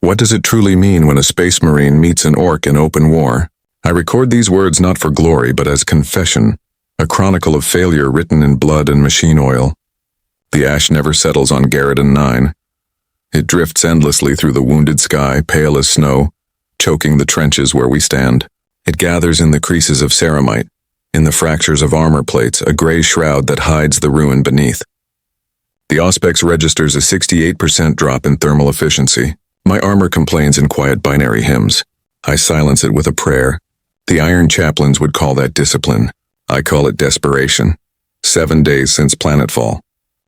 What does it truly mean when a space marine meets an orc in open war? I record these words not for glory but as confession, a chronicle of failure written in blood and machine oil. The ash never settles on Garrison 9. It drifts endlessly through the wounded sky, pale as snow, choking the trenches where we stand. It gathers in the creases of ceramite, in the fractures of armor plates, a gray shroud that hides the ruin beneath. The Auspex registers a 68% drop in thermal efficiency. My armor complains in quiet binary hymns. I silence it with a prayer. The Iron Chaplains would call that discipline. I call it desperation. 7 days since planetfall.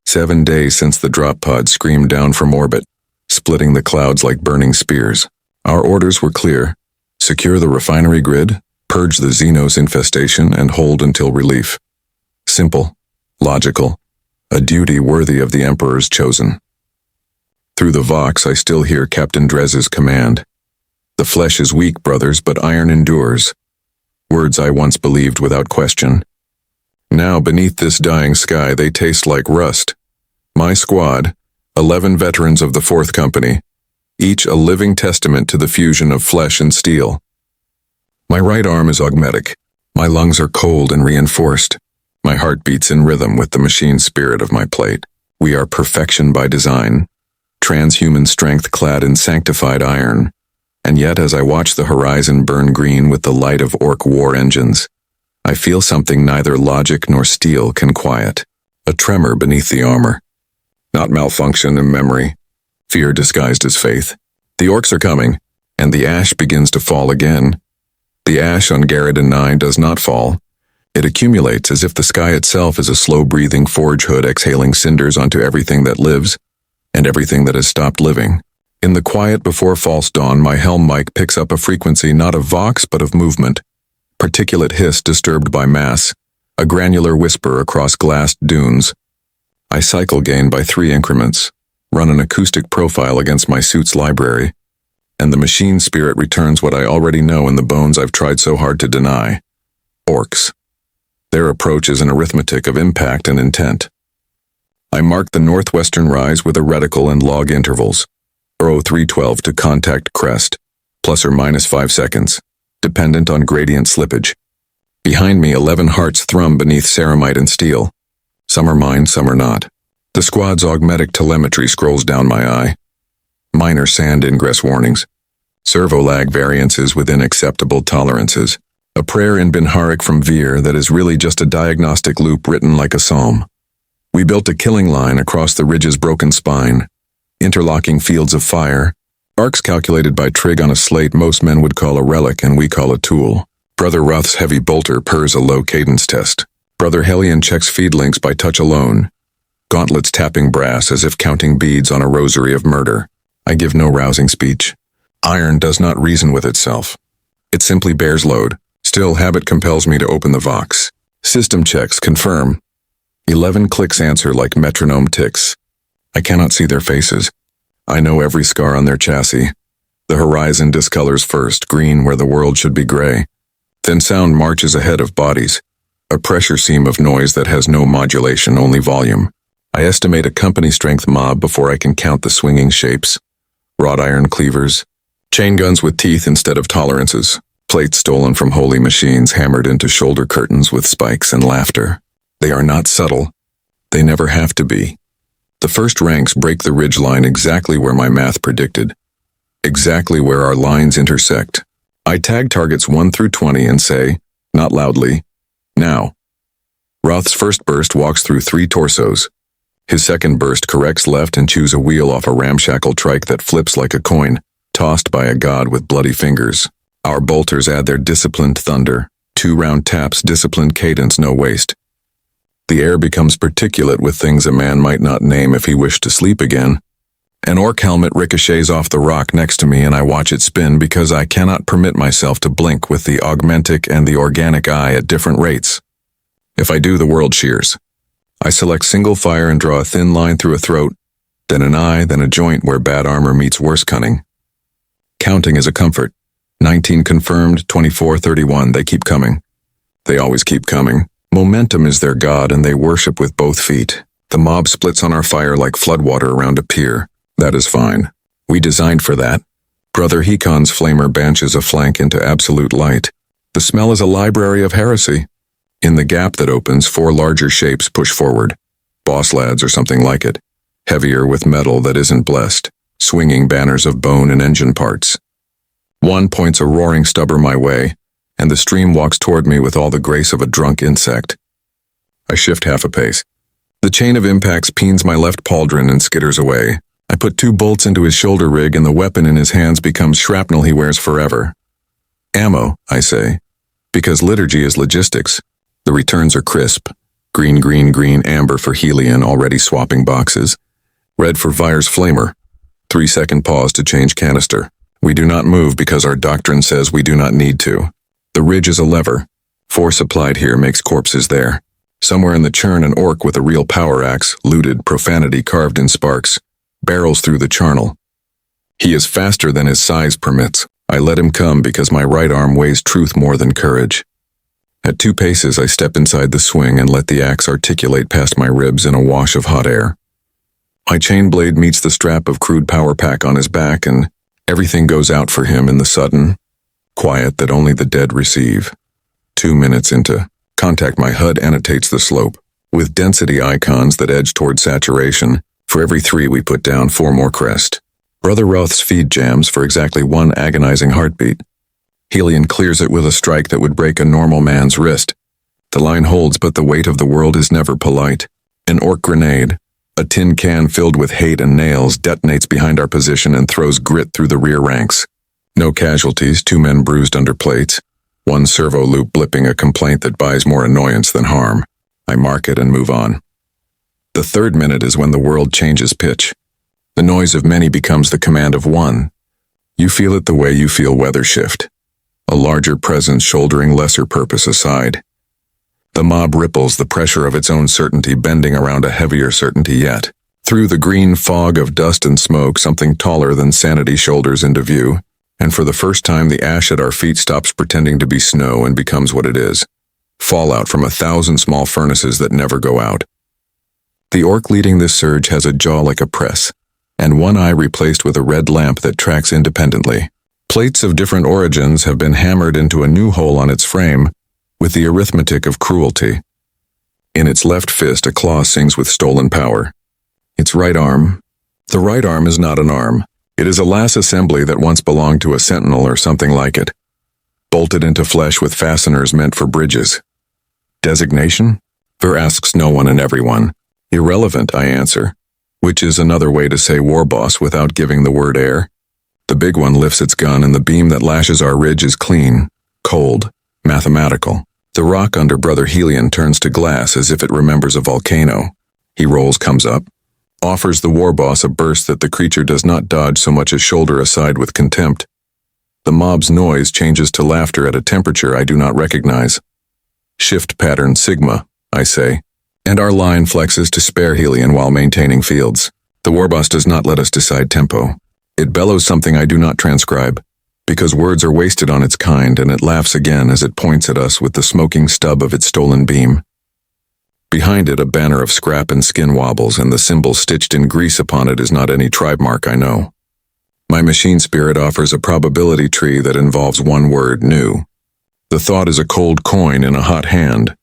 7 days since the drop pod screamed down from orbit, splitting the clouds like burning spears. Our orders were clear. Secure the refinery grid, purge the Xenos infestation, and hold until relief. Simple, logical, a duty worthy of the Emperor's chosen. Through the Vox, I still hear Captain Drez's command. The flesh is weak, brothers, but iron endures. Words I once believed without question. Now, beneath this dying sky, they taste like rust. My squad, 11 veterans of the 4th Company, each a living testament to the fusion of flesh and steel. My right arm is augmetic. My lungs are cold and reinforced. My heart beats in rhythm with the machine spirit of my plate. We are perfection by design, transhuman strength clad in sanctified iron. And yet, as I watch the horizon burn green with the light of orc war engines, I feel something neither logic nor steel can quiet. A tremor beneath the armor. Not malfunction in memory. Fear disguised as faith. The orcs are coming, and the ash begins to fall again. The ash on Garrison 9 does not fall. It accumulates as if the sky itself is a slow-breathing forge hood exhaling cinders onto everything that lives, and everything that has stopped living. In the quiet before false dawn, my helm mic picks up a frequency not of vox but of movement. Particulate hiss disturbed by mass, a granular whisper across glassed dunes. I cycle gain by 3 increments, run an acoustic profile against my suit's library, and the machine spirit returns what I already know in the bones I've tried so hard to deny. Orcs. Their approach is an arithmetic of impact and intent. I mark the northwestern rise with a reticle and log intervals. 0312 to contact crest, plus or minus 5 seconds, dependent on gradient slippage. Behind me, 11 hearts thrum beneath ceramite and steel. Some are mine, some are not. The squad's augmetic telemetry scrolls down my eye. Minor sand ingress warnings. Servo lag variances within acceptable tolerances. A prayer in Binharic from Veer that is really just a diagnostic loop written like a psalm. We built a killing line across the ridge's broken spine. Interlocking fields of fire. Arcs calculated by trig on a slate most men would call a relic and we call a tool. Brother Roth's heavy bolter purrs a low cadence test. Brother Hellion checks feed links by touch alone. Gauntlets tapping brass as if counting beads on a rosary of murder. I give no rousing speech. Iron does not reason with itself. It simply bears load. Still, habit compels me to open the Vox. System checks confirm. 11 clicks answer like metronome ticks. I cannot see their faces. I know every scar on their chassis. The horizon discolors first, green where the world should be gray. Then sound marches ahead of bodies. A pressure seam of noise that has no modulation, only volume. I estimate a company strength mob before I can count the swinging shapes. Wrought iron cleavers. Chain guns with teeth instead of tolerances. Plates stolen from holy machines hammered into shoulder curtains with spikes and laughter. They are not subtle. They never have to be. The first ranks break the ridgeline exactly where my math predicted. Exactly where our lines intersect. I tag targets 1 through 20 and say, not loudly, now. Roth's first burst walks through 3 torsos. His second burst corrects left and chews a wheel off a ramshackle trike that flips like a coin, tossed by a god with bloody fingers. Our bolters add their disciplined thunder. 2 round taps, disciplined cadence, no waste. The air becomes particulate with things a man might not name if he wished to sleep again. An orc helmet ricochets off the rock next to me and I watch it spin because I cannot permit myself to blink with the augmentic and the organic eye at different rates. If I do, the world shears. I select single fire and draw a thin line through a throat, then an eye, then a joint where bad armor meets worse cunning. Counting is a comfort. 19 confirmed, 24, 31, they keep coming. They always keep coming. Momentum is their god and they worship with both feet. The mob splits on our fire like floodwater around a pier. That is fine. We designed for that. Brother Hecon's flamer banches a flank into absolute light. The smell is a library of heresy. In the gap that opens, 4 larger shapes push forward. Boss lads or something like it. Heavier with metal that isn't blessed, swinging banners of bone and engine parts. One points a roaring stubber my way, and the stream walks toward me with all the grace of a drunk insect. I shift half a pace. The chain of impacts peens my left pauldron and skitters away. I put 2 bolts into his shoulder rig and the weapon in his hands becomes shrapnel he wears forever. Ammo, I say, because liturgy is logistics. The returns are crisp. Green, green, green, amber for Helion, already swapping boxes. Red for Vire's flamer. 3-second pause to change canister. We do not move because our doctrine says we do not need to. The ridge is a lever. Force applied here makes corpses there. Somewhere in the churn an orc with a real power axe, looted, profanity carved in sparks, barrels through the charnel. He is faster than his size permits. I let him come because my right arm weighs truth more than courage. At 2 paces I step inside the swing and let the axe articulate past my ribs in a wash of hot air. My chain blade meets the strap of crude power pack on his back and everything goes out for him in the sudden quiet that only the dead receive. 2 minutes into contact, my HUD annotates the slope, with density icons that edge toward saturation. For every 3 we put down, 4 more crest. Brother Roth's feed jams for exactly 1 agonizing heartbeat. Helion clears it with a strike that would break a normal man's wrist. The line holds, but the weight of the world is never polite. An orc grenade, a tin can filled with hate and nails, detonates behind our position and throws grit through the rear ranks. No casualties, 2 men bruised under plates. 1 servo loop blipping a complaint that buys more annoyance than harm. I mark it and move on. The 3rd minute is when the world changes pitch. The noise of many becomes the command of one. You feel it the way you feel weather shift. A larger presence shouldering lesser purpose aside. The mob ripples, the pressure of its own certainty bending around a heavier certainty yet. Through the green fog of dust and smoke, something taller than sanity shoulders into view, and for the first time the ash at our feet stops pretending to be snow and becomes what it is. Fallout from 1,000 small furnaces that never go out. The orc leading this surge has a jaw like a press, and 1 eye replaced with a red lamp that tracks independently. Plates of different origins have been hammered into a new hole on its frame, with the arithmetic of cruelty. In its left fist, a claw sings with stolen power. Its right arm. The right arm is not an arm. It is a lass assembly that once belonged to a sentinel or something like it. Bolted into flesh with fasteners meant for bridges. Designation? Ver asks no one and everyone. Irrelevant, I answer, which is another way to say war boss without giving the word air. The big one lifts its gun and the beam that lashes our ridge is clean, cold, mathematical. The rock under Brother Helion turns to glass as if it remembers a volcano. He rolls, comes up, offers the war boss a burst that the creature does not dodge so much as shoulder aside with contempt. The mob's noise changes to laughter at a temperature I do not recognize. Shift pattern sigma, I say, and our line flexes to spare Helion while maintaining fields. The war boss does not let us decide tempo. It bellows something I do not transcribe, because words are wasted on its kind, and it laughs again as it points at us with the smoking stub of its stolen beam. Behind it, a banner of scrap and skin wobbles, and the symbol stitched in grease upon it is not any tribe mark I know. My machine spirit offers a probability tree that involves 1 word, new. The thought is a cold coin in a hot hand.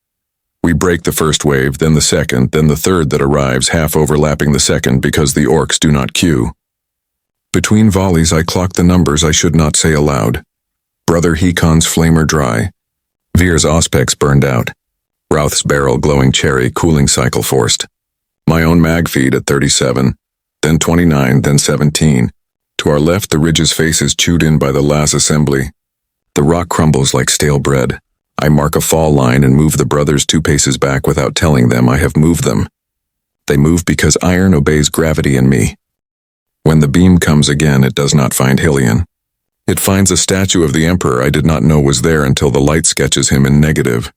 We break the first wave, then the second, then the third that arrives, half overlapping the second because the orcs do not queue. Between volleys I clock the numbers I should not say aloud. Brother Hecon's flamer dry. Veer's auspex burned out. Routh's barrel glowing cherry, cooling cycle forced. My own mag feed at 37, then 29, then 17. To our left the ridge's face is chewed in by the last assembly. The rock crumbles like stale bread. I mark a fall line and move the brothers 2 paces back without telling them I have moved them. They move because iron obeys gravity in me. When the beam comes again, it does not find Helion. It finds a statue of the Emperor I did not know was there until the light sketches him in negative.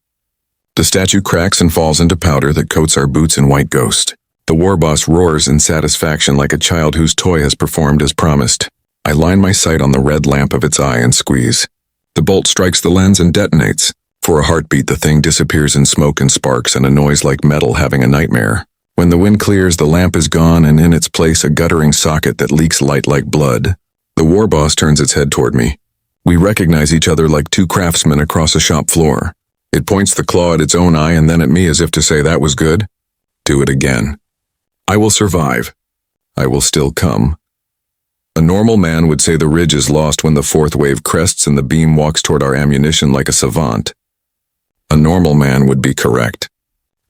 The statue cracks and falls into powder that coats our boots in white ghost. The war boss roars in satisfaction like a child whose toy has performed as promised. I line my sight on the red lamp of its eye and squeeze. The bolt strikes the lens and detonates. For a heartbeat, the thing disappears in smoke and sparks and a noise like metal having a nightmare. When the wind clears, the lamp is gone and in its place a guttering socket that leaks light like blood. The war boss turns its head toward me. We recognize each other like two craftsmen across a shop floor. It points the claw at its own eye and then at me as if to say that was good. Do it again. I will survive. I will still come. A normal man would say the ridge is lost when the fourth wave crests and the beam walks toward our ammunition like a savant. A normal man would be correct.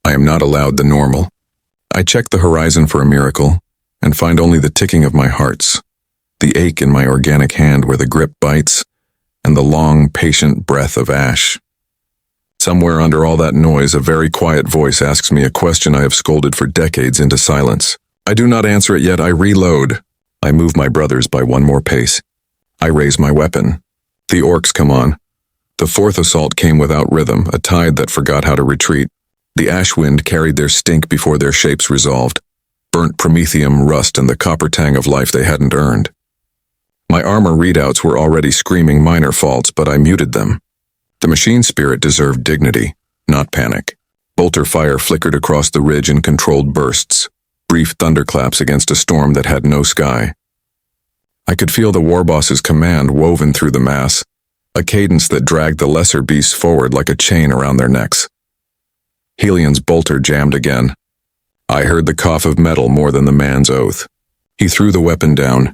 I am not allowed the normal. I check the horizon for a miracle and find only the ticking of my hearts, the ache in my organic hand where the grip bites, and the long, patient breath of ash. Somewhere under all that noise, a very quiet voice asks me a question I have scolded for decades into silence. I do not answer it yet. I reload. I move my brothers by one more pace. I raise my weapon. The orcs come on. The fourth assault came without rhythm, a tide that forgot how to retreat. The ash wind carried their stink before their shapes resolved. Burnt promethium, rust, and the copper tang of life they hadn't earned. My armor readouts were already screaming minor faults, but I muted them. The machine spirit deserved dignity, not panic. Bolter fire flickered across the ridge in controlled bursts, brief thunderclaps against a storm that had no sky. I could feel the warboss's command woven through the mass, a cadence that dragged the lesser beasts forward like a chain around their necks. Helion's bolter jammed again. I heard the cough of metal more than the man's oath. He threw the weapon down,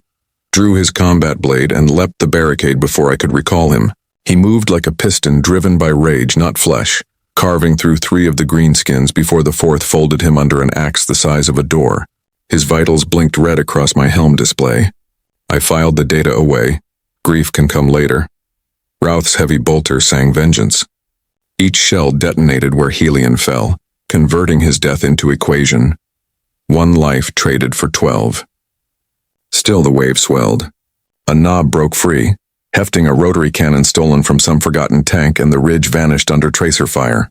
drew his combat blade, and leapt the barricade before I could recall him. He moved like a piston driven by rage, not flesh, carving through 3 of the greenskins before the fourth folded him under an axe the size of a door. His vitals blinked red across my helm display. I filed the data away. Grief can come later. Routh's heavy bolter sang vengeance. Each shell detonated where Helion fell, converting his death into equation. 1 life traded for 12. Still the wave swelled. A knob broke free, hefting a rotary cannon stolen from some forgotten tank, and the ridge vanished under tracer fire.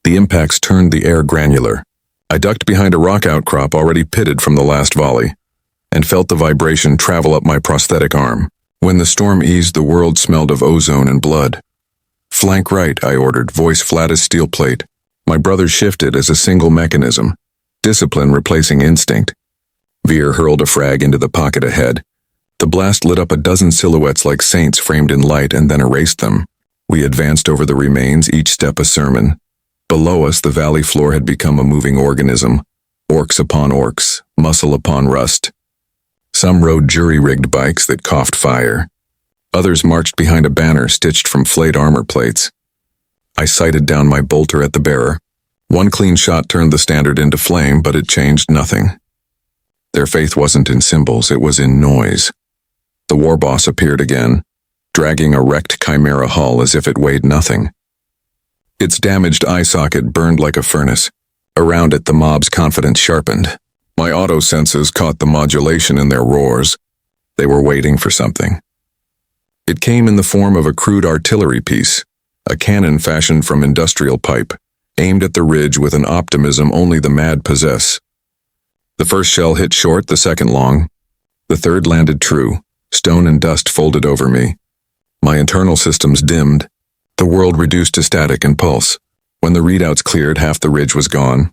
The impacts turned the air granular. I ducked behind a rock outcrop already pitted from the last volley, and felt the vibration travel up my prosthetic arm. When the storm eased, the world smelled of ozone and blood. Flank right, I ordered, voice flat as steel plate. My brothers shifted as a single mechanism, discipline replacing instinct. Veer hurled a frag into the pocket ahead. The blast lit up a dozen silhouettes like saints framed in light and then erased them. We advanced over the remains, each step a sermon. Below us, the valley floor had become a moving organism. Orks upon orks, muscle upon rust. Some rode jury-rigged bikes that coughed fire. Others marched behind a banner stitched from flayed armor plates. I sighted down my bolter at the bearer. 1 clean shot turned the standard into flame, but it changed nothing. Their faith wasn't in symbols, it was in noise. The war boss appeared again, dragging a wrecked chimera hull as if it weighed nothing. Its damaged eye socket burned like a furnace. Around it, the mob's confidence sharpened. My auto senses caught the modulation in their roars. They were waiting for something. It came in the form of a crude artillery piece, a cannon fashioned from industrial pipe, aimed at the ridge with an optimism only the mad possess. The first shell hit short, the second long. The third landed true. Stone and dust folded over me. My internal systems dimmed. The world reduced to static and pulse. When the readouts cleared, half the ridge was gone.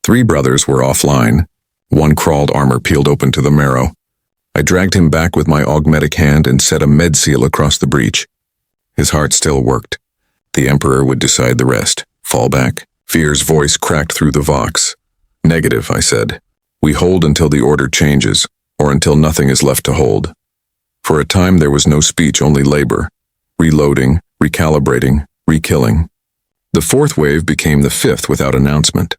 3 brothers were offline. 1 crawled, armor peeled open to the marrow. I dragged him back with my augmetic hand and set a med seal across the breach. His heart still worked. The Emperor would decide the rest. Fall back. Fear's voice cracked through the vox. Negative, I said. We hold until the order changes, or until nothing is left to hold. For a time there was no speech, only labor. Reloading, recalibrating, rekilling. The 4th wave became the 5th without announcement.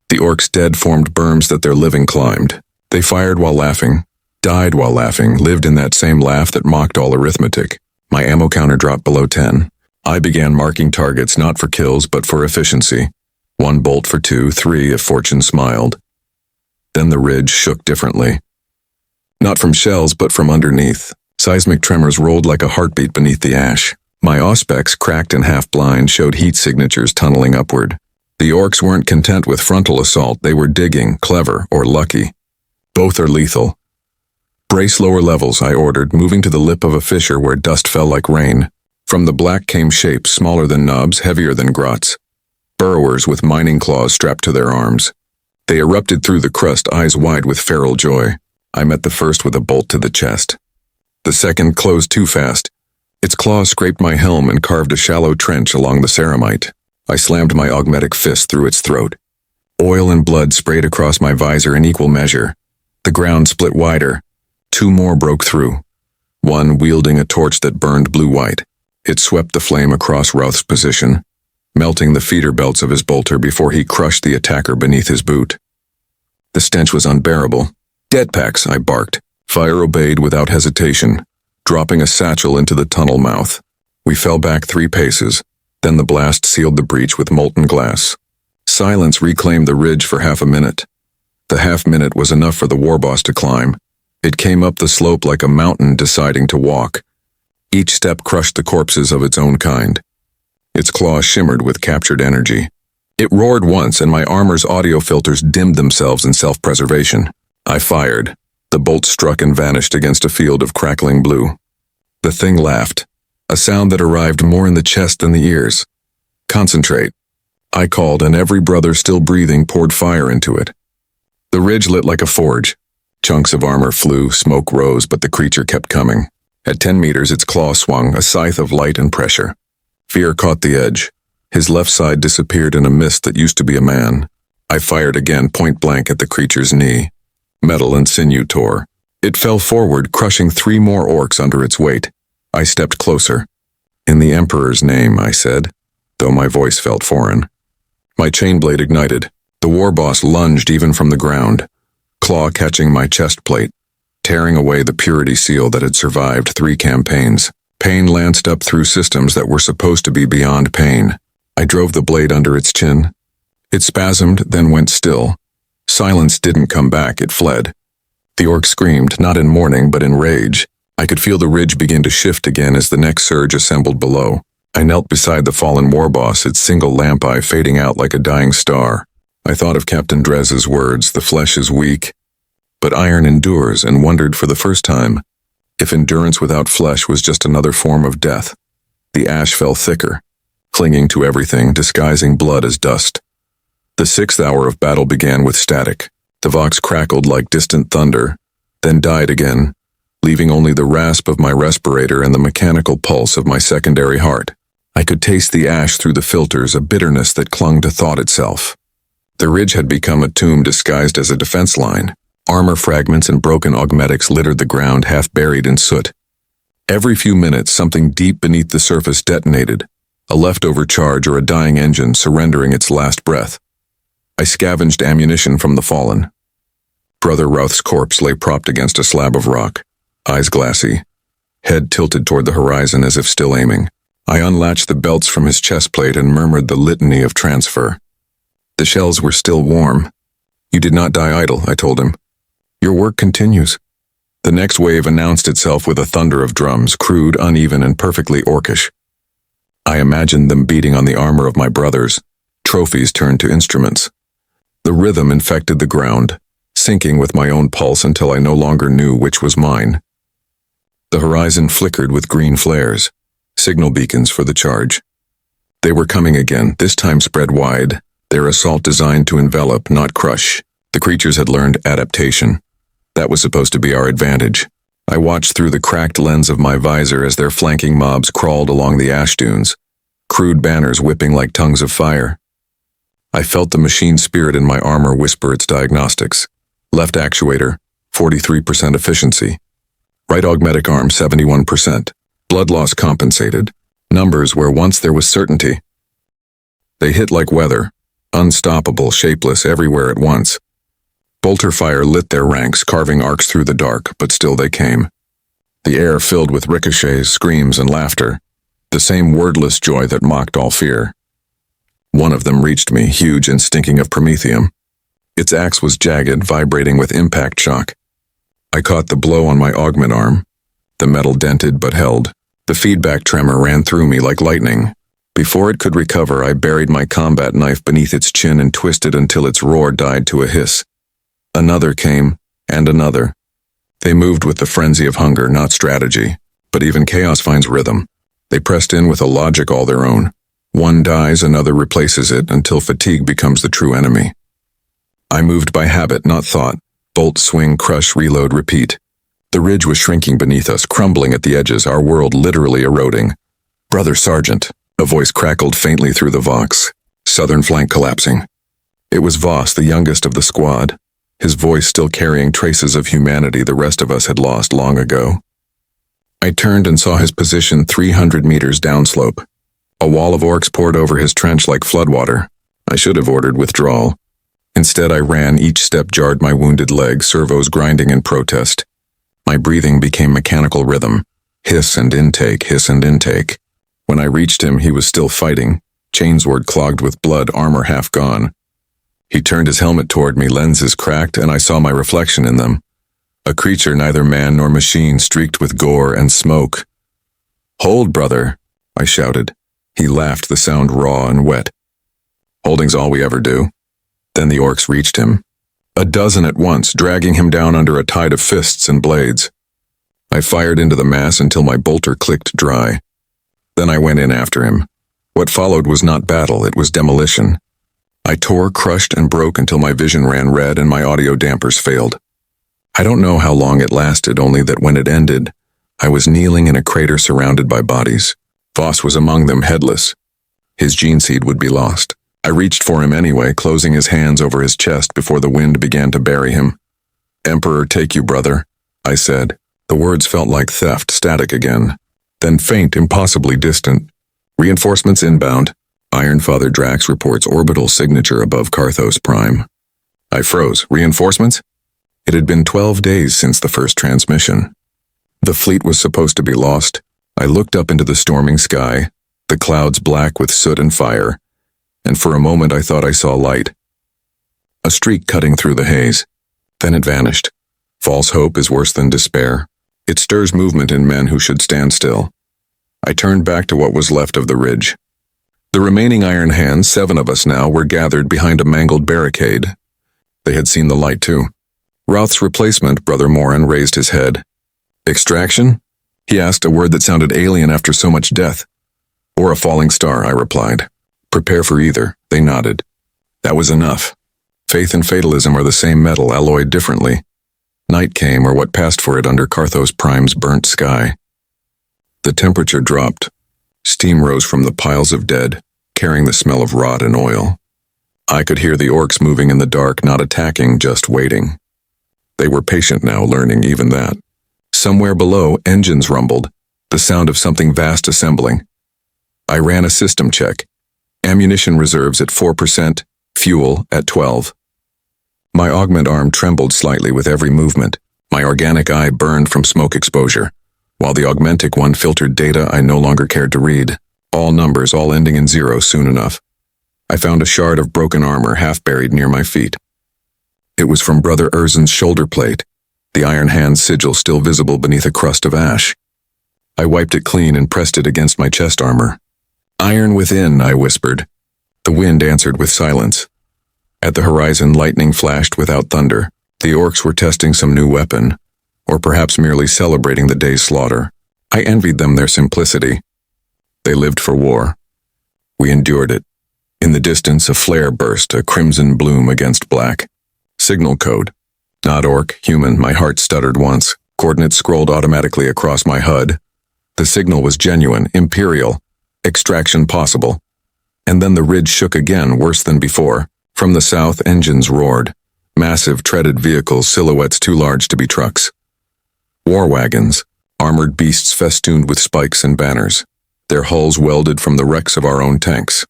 The orcs dead formed berms that their living climbed. They fired while laughing, died while laughing, lived in that same laugh that mocked all arithmetic. My ammo counter dropped below 10. I began marking targets not for kills but for efficiency. 1 bolt for 2, 3 if fortune smiled. Then the ridge shook differently. Not from shells but from underneath. Seismic tremors rolled like a heartbeat beneath the ash. My auspex, cracked and half-blind, showed heat signatures tunneling upward. The orcs weren't content with frontal assault, they were digging, clever, or lucky. Both are lethal. Brace lower levels, I ordered, moving to the lip of a fissure where dust fell like rain. From the black came shapes, smaller than knobs, heavier than grots. Burrowers with mining claws strapped to their arms. They erupted through the crust, eyes wide with feral joy. I met the first with a bolt to the chest. The second closed too fast. Its claws scraped my helm and carved a shallow trench along the ceramite. I slammed my augmetic fist through its throat. Oil and blood sprayed across my visor in equal measure. The ground split wider. 2 more broke through, one wielding a torch that burned blue-white. It swept the flame across Routh's position, melting the feeder belts of his bolter before he crushed the attacker beneath his boot. The stench was unbearable. "Dead packs," I barked. Fire obeyed without hesitation, dropping a satchel into the tunnel mouth. We fell back 3 paces, then the blast sealed the breach with molten glass. Silence reclaimed the ridge for half a minute. The half-minute was enough for the warboss to climb. It came up the slope like a mountain deciding to walk. Each step crushed the corpses of its own kind. Its claws shimmered with captured energy. It roared once, and my armor's audio filters dimmed themselves in self-preservation. I fired. The bolt struck and vanished against a field of crackling blue. The thing laughed, a sound that arrived more in the chest than the ears. "Concentrate," I called, and every brother still breathing poured fire into it. The ridge lit like a forge. Chunks of armor flew, smoke rose, but the creature kept coming. At 10 meters, its claw swung, a scythe of light and pressure. Fear caught the edge. His left side disappeared in a mist that used to be a man. I fired again, point blank at the creature's knee. Metal and sinew tore. It fell forward, crushing 3 more orcs under its weight. I stepped closer. "In the Emperor's name," I said, though my voice felt foreign. My chain blade ignited. The warboss lunged even from the ground, claw catching my chest plate, tearing away the purity seal that had survived 3 campaigns. Pain lanced up through systems that were supposed to be beyond pain. I drove the blade under its chin. It spasmed, then went still. Silence didn't come back, it fled. The orc screamed, not in mourning, but in rage. I could feel the ridge begin to shift again as the next surge assembled below. I knelt beside the fallen warboss, its single lamp eye fading out like a dying star. I thought of Captain Drez's words, "The flesh is weak, but iron endures," and wondered for the first time if endurance without flesh was just another form of death. The ash fell thicker, clinging to everything, disguising blood as dust. The 6th hour of battle began with static. The vox crackled like distant thunder, then died again, leaving only the rasp of my respirator and the mechanical pulse of my secondary heart. I could taste the ash through the filters, a bitterness that clung to thought itself. The ridge had become a tomb disguised as a defense line. Armor fragments and broken augmetics littered the ground, half buried in soot. Every few minutes, something deep beneath the surface detonated, a leftover charge or a dying engine surrendering its last breath. I scavenged ammunition from the fallen. Brother Routh's corpse lay propped against a slab of rock, eyes glassy, head tilted toward the horizon as if still aiming. I unlatched the belts from his chest plate and murmured the litany of transfer. The shells were still warm. "You did not die idle," I told him. "Your work continues." The next wave announced itself with a thunder of drums, crude, uneven, and perfectly orcish. I imagined them beating on the armor of my brothers. Trophies turned to instruments. The rhythm infected the ground, syncing with my own pulse until I no longer knew which was mine. The horizon flickered with green flares, signal beacons for the charge. They were coming again, this time spread wide, their assault designed to envelop, not crush. The creatures had learned adaptation. That was supposed to be our advantage. I watched through the cracked lens of my visor as their flanking mobs crawled along the ash dunes, crude banners whipping like tongues of fire. I felt the machine spirit in my armor whisper its diagnostics. Left actuator, 43% efficiency. Right augmetic arm, 71%. Blood loss compensated. Numbers where once there was certainty. They hit like weather, unstoppable, shapeless, everywhere at once. Bolter fire lit their ranks, carving arcs through the dark, but still they came. The air filled with ricochets, screams, and laughter, the same wordless joy that mocked all fear. One of them reached me, huge and stinking of promethium. Its axe was jagged, vibrating with impact shock. I caught the blow on my augment arm. The metal dented but held. The feedback tremor ran through me like lightning. Before it could recover, I buried my combat knife beneath its chin and twisted until its roar died to a hiss. Another came, and another. They moved with the frenzy of hunger, not strategy. But even chaos finds rhythm. They pressed in with a logic all their own. One dies, another replaces it, until fatigue becomes the true enemy. I moved by habit, not thought. Bolt, swing, crush, reload, repeat. The ridge was shrinking beneath us, crumbling at the edges, our world literally eroding. "Brother Sergeant," a voice crackled faintly through the Vox. "Southern flank collapsing." It was Voss, the youngest of the squad, his voice still carrying traces of humanity the rest of us had lost long ago. I turned and saw his position 300 meters downslope. A wall of orcs poured over his trench like floodwater. I should have ordered withdrawal. Instead, I ran. Each step jarred my wounded leg, servos grinding in protest. My breathing became mechanical rhythm. Hiss and intake, hiss and intake. When I reached him, he was still fighting, chainsword clogged with blood, armor half gone. He turned his helmet toward me, lenses cracked, and I saw my reflection in them. A creature neither man nor machine, streaked with gore and smoke. "Hold, brother," I shouted. He laughed, the sound raw and wet. "Holding's all we ever do." Then the orcs reached him. A dozen at once, dragging him down under a tide of fists and blades. I fired into the mass until my bolter clicked dry. Then I went in after him. What followed was not battle, it was demolition. I tore, crushed, and broke until my vision ran red and my audio dampers failed. I don't know how long it lasted, only that when it ended, I was kneeling in a crater surrounded by bodies. Voss was among them, headless. His gene seed would be lost. I reached for him anyway, closing his hands over his chest before the wind began to bury him. "Emperor, take you, brother," I said. The words felt like theft, static again. Then faint, impossibly distant. "Reinforcements inbound." Iron Father Drax reports orbital signature above Carthos Prime. I froze. "Reinforcements?" It had been 12 days since the first transmission. The fleet was supposed to be lost. I looked up into the storming sky, the clouds black with soot and fire, and for a moment I thought I saw light. A streak cutting through the haze. Then it vanished. False hope is worse than despair. It stirs movement in men who should stand still. I turned back to what was left of the ridge. The remaining Iron Hands, 7 of us now, were gathered behind a mangled barricade. They had seen the light too. Roth's replacement, Brother Morin, raised his head. "Extraction?" He asked, a word that sounded alien after so much death. "Or a falling star," I replied. "Prepare for either," they nodded. That was enough. Faith and fatalism are the same metal, alloyed differently. Night came, or what passed for it, under Carthos Prime's burnt sky. The temperature dropped. Steam rose from the piles of dead, carrying the smell of rot and oil. I could hear the orcs moving in the dark, not attacking, just waiting. They were patient now, learning even that. Somewhere below, engines rumbled, the sound of something vast assembling. I ran a system check. Ammunition reserves at 4%, fuel at 12. My augment arm trembled slightly with every movement. My organic eye burned from smoke exposure, while the augmentic one filtered data I no longer cared to read. All numbers, all ending in 0 soon enough. I found a shard of broken armor half buried near my feet. It was from Brother Urzen's shoulder plate, the Iron Hand's sigil still visible beneath a crust of ash. I wiped it clean and pressed it against my chest armor. "Iron within," I whispered. The wind answered with silence. At the horizon, lightning flashed without thunder. The orcs were testing some new weapon, or perhaps merely celebrating the day's slaughter. I envied them their simplicity. They lived for war. We endured it. In the distance, a flare burst, a crimson bloom against black. Signal code. Not orc, human, my heart stuttered once. Coordinates scrolled automatically across my HUD. The signal was genuine, imperial. Extraction possible. And then the ridge shook again, worse than before. From the south, engines roared. Massive, treaded vehicles, silhouettes too large to be trucks. War wagons, armored beasts festooned with spikes and banners, their hulls welded from the wrecks of our own tanks.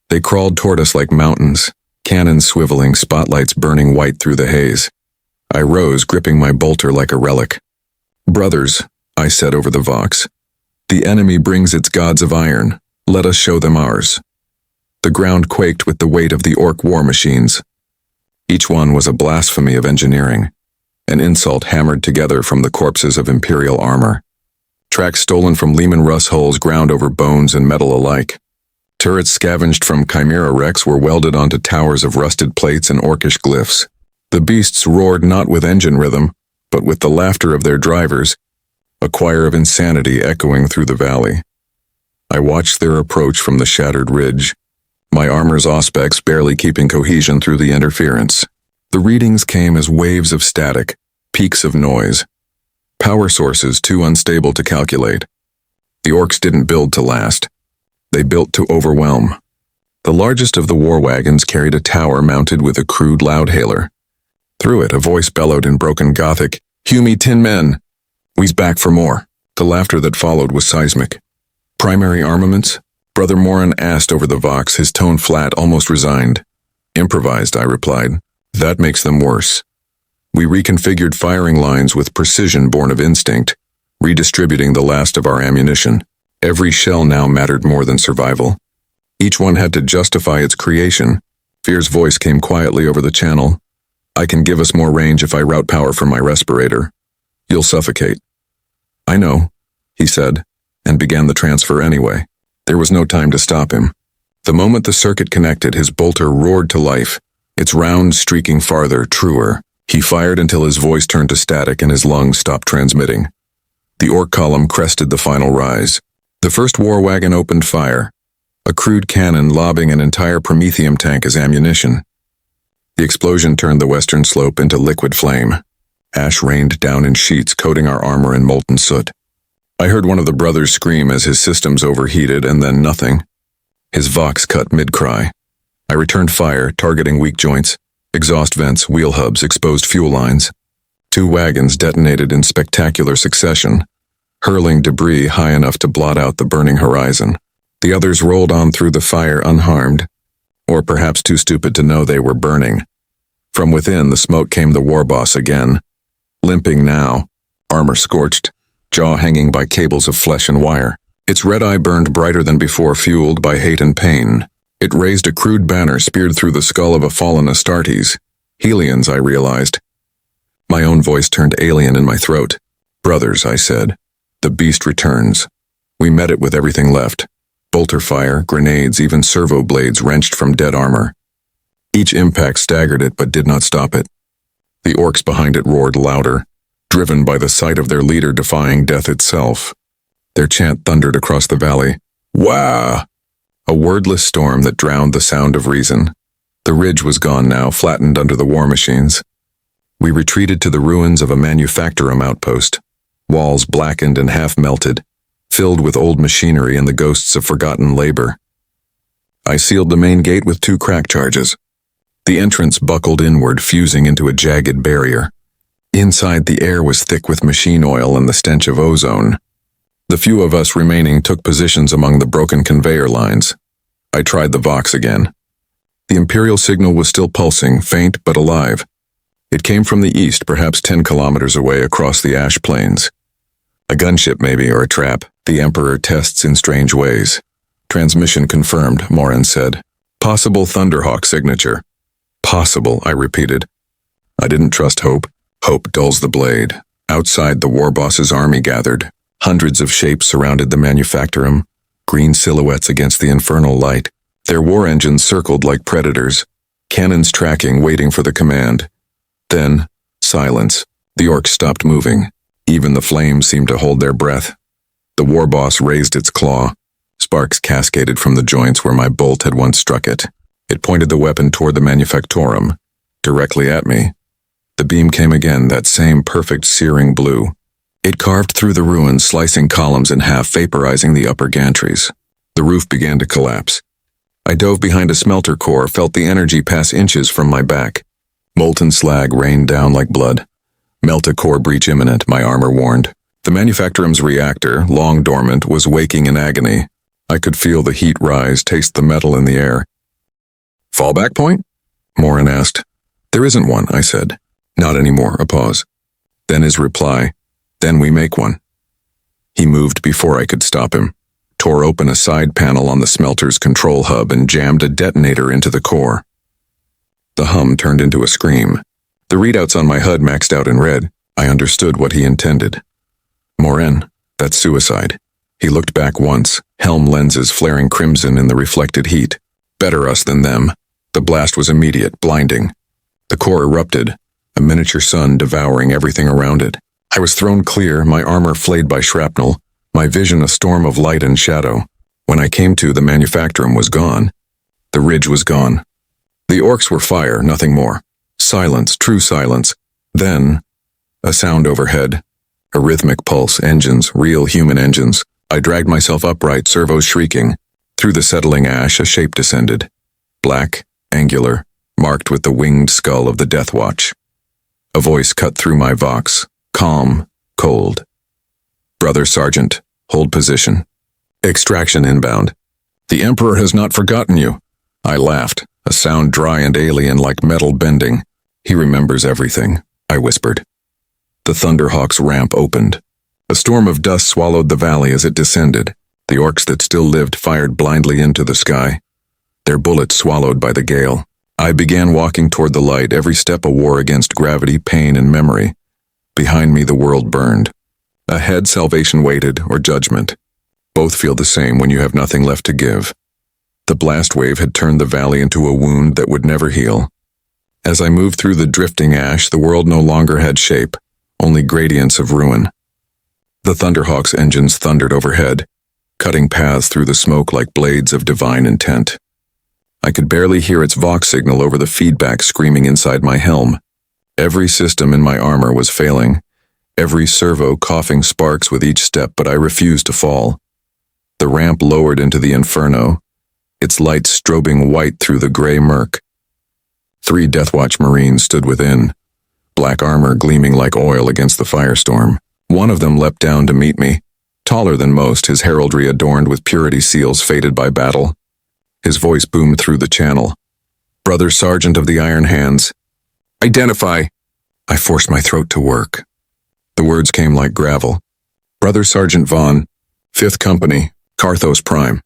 They crawled toward us like mountains, cannons swiveling, spotlights burning white through the haze. I rose, gripping my bolter like a relic. "Brothers," I said over the Vox, "the enemy brings its gods of iron. Let us show them ours." The ground quaked with the weight of the orc war machines. Each one was a blasphemy of engineering, an insult hammered together from the corpses of Imperial armor. Tracks stolen from Lehman Russ hulls ground over bones and metal alike. Turrets scavenged from Chimera wrecks were welded onto towers of rusted plates and orcish glyphs. The beasts roared not with engine rhythm, but with the laughter of their drivers, a choir of insanity echoing through the valley. I watched their approach from the shattered ridge, my armor's auspex barely keeping cohesion through the interference. The readings came as waves of static, peaks of noise. Power sources too unstable to calculate. The Orks didn't build to last. They built to overwhelm. The largest of the war wagons carried a tower mounted with a crude loudhailer. Through it, a voice bellowed in broken Gothic, "Hew me 10 men! We's back for more." The laughter that followed was seismic. "Primary armaments?" Brother Morin asked over the vox, his tone flat, almost resigned. "Improvised," I replied. "That makes them worse. We reconfigured firing lines with precision born of instinct, redistributing the last of our ammunition. Every shell now mattered more than survival. Each one had to justify its creation." Fear's voice came quietly over the channel. "I can give us more range if I route power from my respirator. You'll suffocate." "I know," he said, and began the transfer anyway. There was no time to stop him. The moment the circuit connected, his bolter roared to life, its round streaking farther, truer. He fired until his voice turned to static and his lungs stopped transmitting. The Ork column crested the final rise. The first war wagon opened fire, a crude cannon lobbing an entire Prometheum tank as ammunition. The explosion turned the western slope into liquid flame. Ash rained down in sheets, coating our armor in molten soot. I heard one of the brothers scream as his systems overheated, and then nothing. His vox cut mid-cry. I returned fire, targeting weak joints, exhaust vents, wheel hubs, exposed fuel lines. 2 wagons detonated in spectacular succession, hurling debris high enough to blot out the burning horizon. The others rolled on through the fire unharmed, or perhaps too stupid to know they were burning. From within, the smoke came the war boss again, limping now, armor scorched, jaw hanging by cables of flesh and wire. Its red eye burned brighter than before, fueled by hate and pain. It raised a crude banner speared through the skull of a fallen Astartes. Helions, I realized. My own voice turned alien in my throat. "Brothers," I said, "the beast returns." We met it with everything left. Bolter fire, grenades, even servo blades wrenched from dead armor. Each impact staggered it but did not stop it. The Orks behind it roared louder, driven by the sight of their leader defying death itself. Their chant thundered across the valley. "Wah!" A wordless storm that drowned the sound of reason. The ridge was gone now, flattened under the war machines. We retreated to the ruins of a manufactorum outpost, walls blackened and half-melted, filled with old machinery and the ghosts of forgotten labor. I sealed the main gate with 2 crack charges. The entrance buckled inward, fusing into a jagged barrier. Inside, the air was thick with machine oil and the stench of ozone. The few of us remaining took positions among the broken conveyor lines. I tried the vox again. The Imperial signal was still pulsing, faint but alive. It came from the east, perhaps 10 kilometers away across the ash plains. A gunship maybe, or a trap. The Emperor tests in strange ways. "Transmission confirmed," Morin said. "Possible Thunderhawk signature." "Possible," I repeated. I didn't trust hope. Hope dulls the blade. Outside, the war boss's army gathered. Hundreds of shapes surrounded the manufactorum, green silhouettes against the infernal light. Their war engines circled like predators, cannons tracking, waiting for the command. Then, silence. The Orks stopped moving. Even the flames seemed to hold their breath. The war boss raised its claw. Sparks cascaded from the joints where my bolt had once struck it. It pointed the weapon toward the manufactorum, directly at me. The beam came again, that same perfect searing blue. It carved through the ruins, slicing columns in half, vaporizing the upper gantries. The roof began to collapse. I dove behind a smelter core, felt the energy pass inches from my back. Molten slag rained down like blood. "Melt a core breach imminent," my armor warned. The manufactorum's reactor, long dormant, was waking in agony. I could feel the heat rise, taste the metal in the air. "Fallback point?" Morin asked. "There isn't one," I said. "Not anymore," a pause. Then his reply, "Then we make one." He moved before I could stop him, tore open a side panel on the smelter's control hub and jammed a detonator into the core. The hum turned into a scream. The readouts on my HUD maxed out in red. I understood what he intended. "Morin, that's suicide." He looked back once, helm lenses flaring crimson in the reflected heat. Better us than them. The blast was immediate, blinding. The core erupted, a miniature sun devouring everything around it. I was thrown clear, my armor flayed by shrapnel, my vision a storm of light and shadow. When I came to, the manufactorum was gone. The ridge was gone. The Orks were fire, nothing more. Silence, true silence. Then, a sound overhead. A rhythmic pulse, engines, real human engines. I dragged myself upright, servos shrieking. Through the settling ash, a shape descended. Black, angular, marked with the winged skull of the Death Watch. A voice cut through my vox, calm, cold. Brother Sergeant, hold position. Extraction inbound. The Emperor has not forgotten you. I laughed, a sound dry and alien like metal bending. He remembers everything, I whispered. The Thunderhawk's ramp opened. A storm of dust swallowed the valley as it descended. The orcs that still lived fired blindly into the sky. Their bullets swallowed by the gale. I began walking toward the light, every step a war against gravity, pain, and memory. Behind me the world burned. Ahead salvation waited, or judgment. Both feel the same when you have nothing left to give. The blast wave had turned the valley into a wound that would never heal. As I moved through the drifting ash, the world no longer had shape, only gradients of ruin. The Thunderhawk's engines thundered overhead, cutting paths through the smoke like blades of divine intent. I could barely hear its vox signal over the feedback screaming inside my helm. Every system in my armor was failing, every servo coughing sparks with each step, but I refused to fall. The ramp lowered into the inferno, its lights strobing white through the gray murk. 3 Deathwatch Marines stood within, black armor gleaming like oil against the firestorm. One of them leapt down to meet me, taller than most, his heraldry adorned with purity seals faded by battle. His voice boomed through the channel. Brother Sergeant of the Iron Hands. Identify! I forced my throat to work. The words came like gravel. Brother Sergeant Vaughn, 5th Company, Carthos Prime.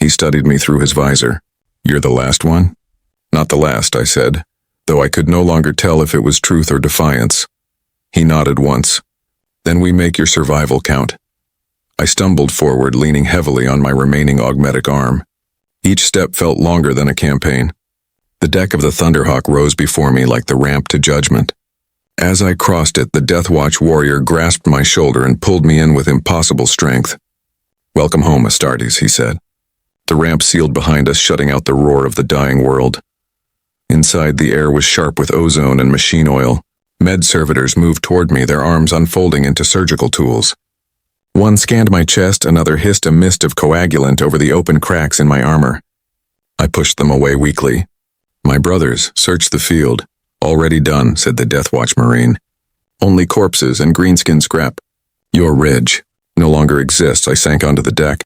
He studied me through his visor. You're the last one? Not the last, I said, though I could no longer tell if it was truth or defiance. He nodded once. Then we make your survival count. I stumbled forward, leaning heavily on my remaining augmetic arm. Each step felt longer than a campaign. The deck of the Thunderhawk rose before me like the ramp to judgment. As I crossed it, the Deathwatch warrior grasped my shoulder and pulled me in with impossible strength. Welcome home, Astartes, he said. The ramp sealed behind us, shutting out the roar of the dying world. Inside, the air was sharp with ozone and machine oil. Med servitors moved toward me, their arms unfolding into surgical tools. One scanned my chest, another hissed a mist of coagulant over the open cracks in my armor. I pushed them away weakly. My brothers, search the field. Already done, said the Deathwatch Marine. Only corpses and greenskin scrap. Your ridge no longer exists. I sank onto the deck.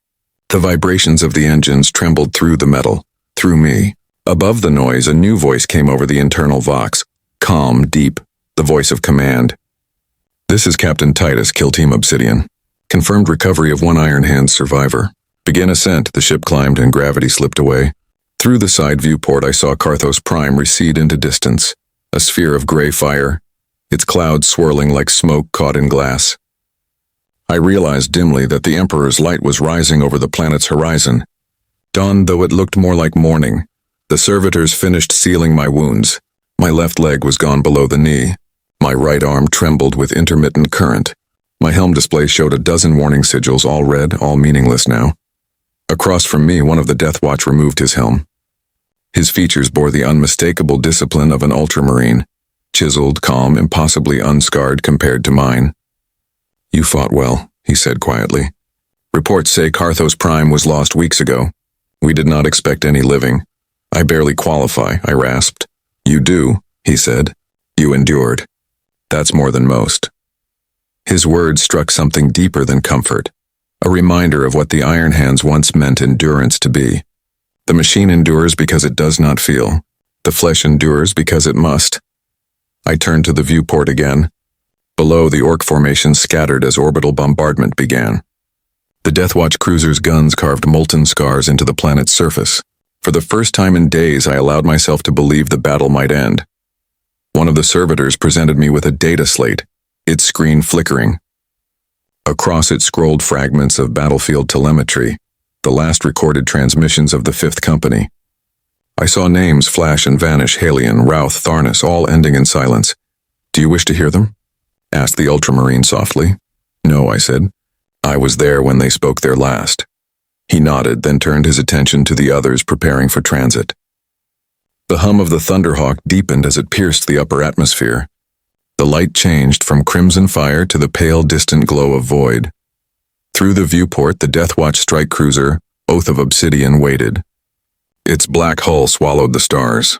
The vibrations of the engines trembled through the metal, through me. Above the noise, a new voice came over the internal vox. Calm, deep, the voice of command. This is Captain Titus, Kill Team Obsidian. Confirmed recovery of 1 Iron Hand survivor. Begin ascent. The ship climbed and gravity slipped away. Through the side viewport, I saw Carthos Prime recede into distance. A sphere of gray fire, its clouds swirling like smoke caught in glass. I realized dimly that the Emperor's light was rising over the planet's horizon. Dawn, though it looked more like morning. The servitors finished sealing my wounds. My left leg was gone below the knee. My right arm trembled with intermittent current. My helm display showed a dozen warning sigils, all red, all meaningless now. Across from me, one of the Deathwatch removed his helm. His features bore the unmistakable discipline of an ultramarine, chiseled, calm, impossibly unscarred compared to mine. You fought well, he said quietly. Reports say Carthos Prime was lost weeks ago. We did not expect any living. I barely qualify, I rasped. You do, he said. You endured. That's more than most. His words struck something deeper than comfort, a reminder of what the Iron Hands once meant endurance to be. The machine endures because it does not feel. The flesh endures because it must. I turned to the viewport again. Below, the Orc formation scattered as orbital bombardment began. The Deathwatch cruiser's guns carved molten scars into the planet's surface. For the first time in days, I allowed myself to believe the battle might end. One of the servitors presented me with a data slate, its screen flickering. Across it scrolled fragments of battlefield telemetry, the last recorded transmissions of the 5th Company. I saw names flash and vanish: Halion, Routh, Tharnus, all ending in silence. Do you wish to hear them? Asked the Ultramarine softly. No, I said. I was there when they spoke their last. He nodded, then turned his attention to the others preparing for transit. The hum of the Thunderhawk deepened as it pierced the upper atmosphere. The light changed from crimson fire to the pale, distant glow of void. Through the viewport, the Deathwatch strike cruiser, Oath of Obsidian, waited. Its black hull swallowed the stars.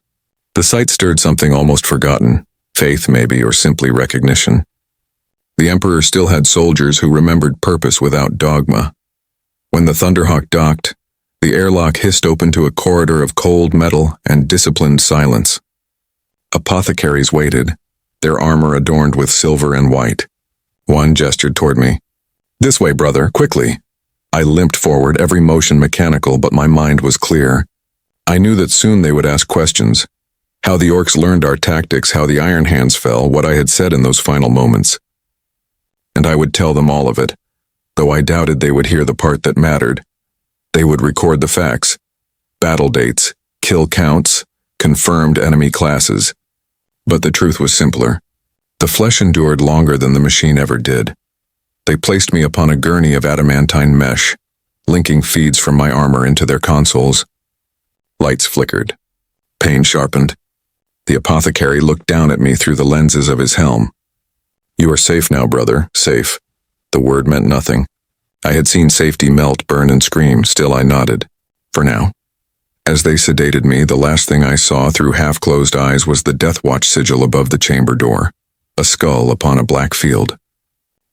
The sight stirred something almost forgotten, faith maybe, or simply recognition. The Emperor still had soldiers who remembered purpose without dogma. When the Thunderhawk docked, the airlock hissed open to a corridor of cold metal and disciplined silence. Apothecaries waited, their armor adorned with silver and white. One gestured toward me. "This way, brother, quickly." I limped forward, every motion mechanical, but my mind was clear. I knew that soon they would ask questions. How the Orks learned our tactics, how the Iron Hands fell, what I had said in those final moments. And I would tell them all of it, though I doubted they would hear the part that mattered. They would record the facts, battle dates, kill counts, confirmed enemy classes. But the truth was simpler. The flesh endured longer than the machine ever did. They placed me upon a gurney of adamantine mesh, linking feeds from my armor into their consoles. Lights flickered. Pain sharpened. The apothecary looked down at me through the lenses of his helm. "You are safe now, brother, safe." The word meant nothing. I had seen safety melt, burn, and scream, still I nodded. For now. As they sedated me, the last thing I saw through half-closed eyes was the Deathwatch sigil above the chamber door, a skull upon a black field.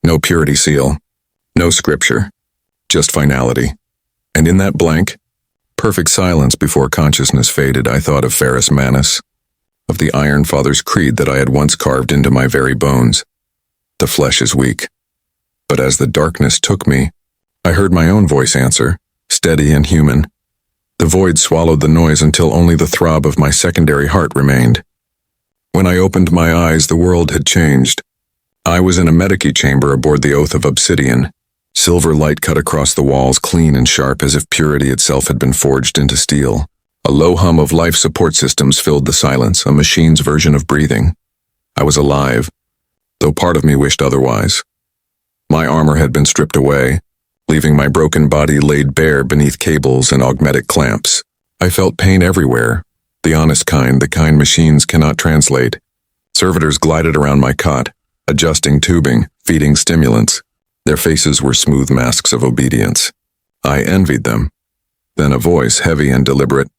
No purity seal, no scripture, just finality. And in that blank, perfect silence before consciousness faded, I thought of Ferrus Manus, of the Iron Father's creed that I had once carved into my very bones. The flesh is weak. But as the darkness took me, I heard my own voice answer, steady and human. The void swallowed the noise until only the throb of my secondary heart remained. When I opened my eyes, the world had changed. I was in a medici chamber aboard the Oath of Obsidian. Silver light cut across the walls, clean and sharp, as if purity itself had been forged into steel. A low hum of life support systems filled the silence, a machine's version of breathing. I was alive, though part of me wished otherwise. My armor had been stripped away, leaving my broken body laid bare beneath cables and augmetic clamps. I felt pain everywhere, the honest kind, the kind machines cannot translate. Servitors glided around my cot, adjusting tubing, feeding stimulants. Their faces were smooth masks of obedience. I envied them. Then a voice, heavy and deliberate.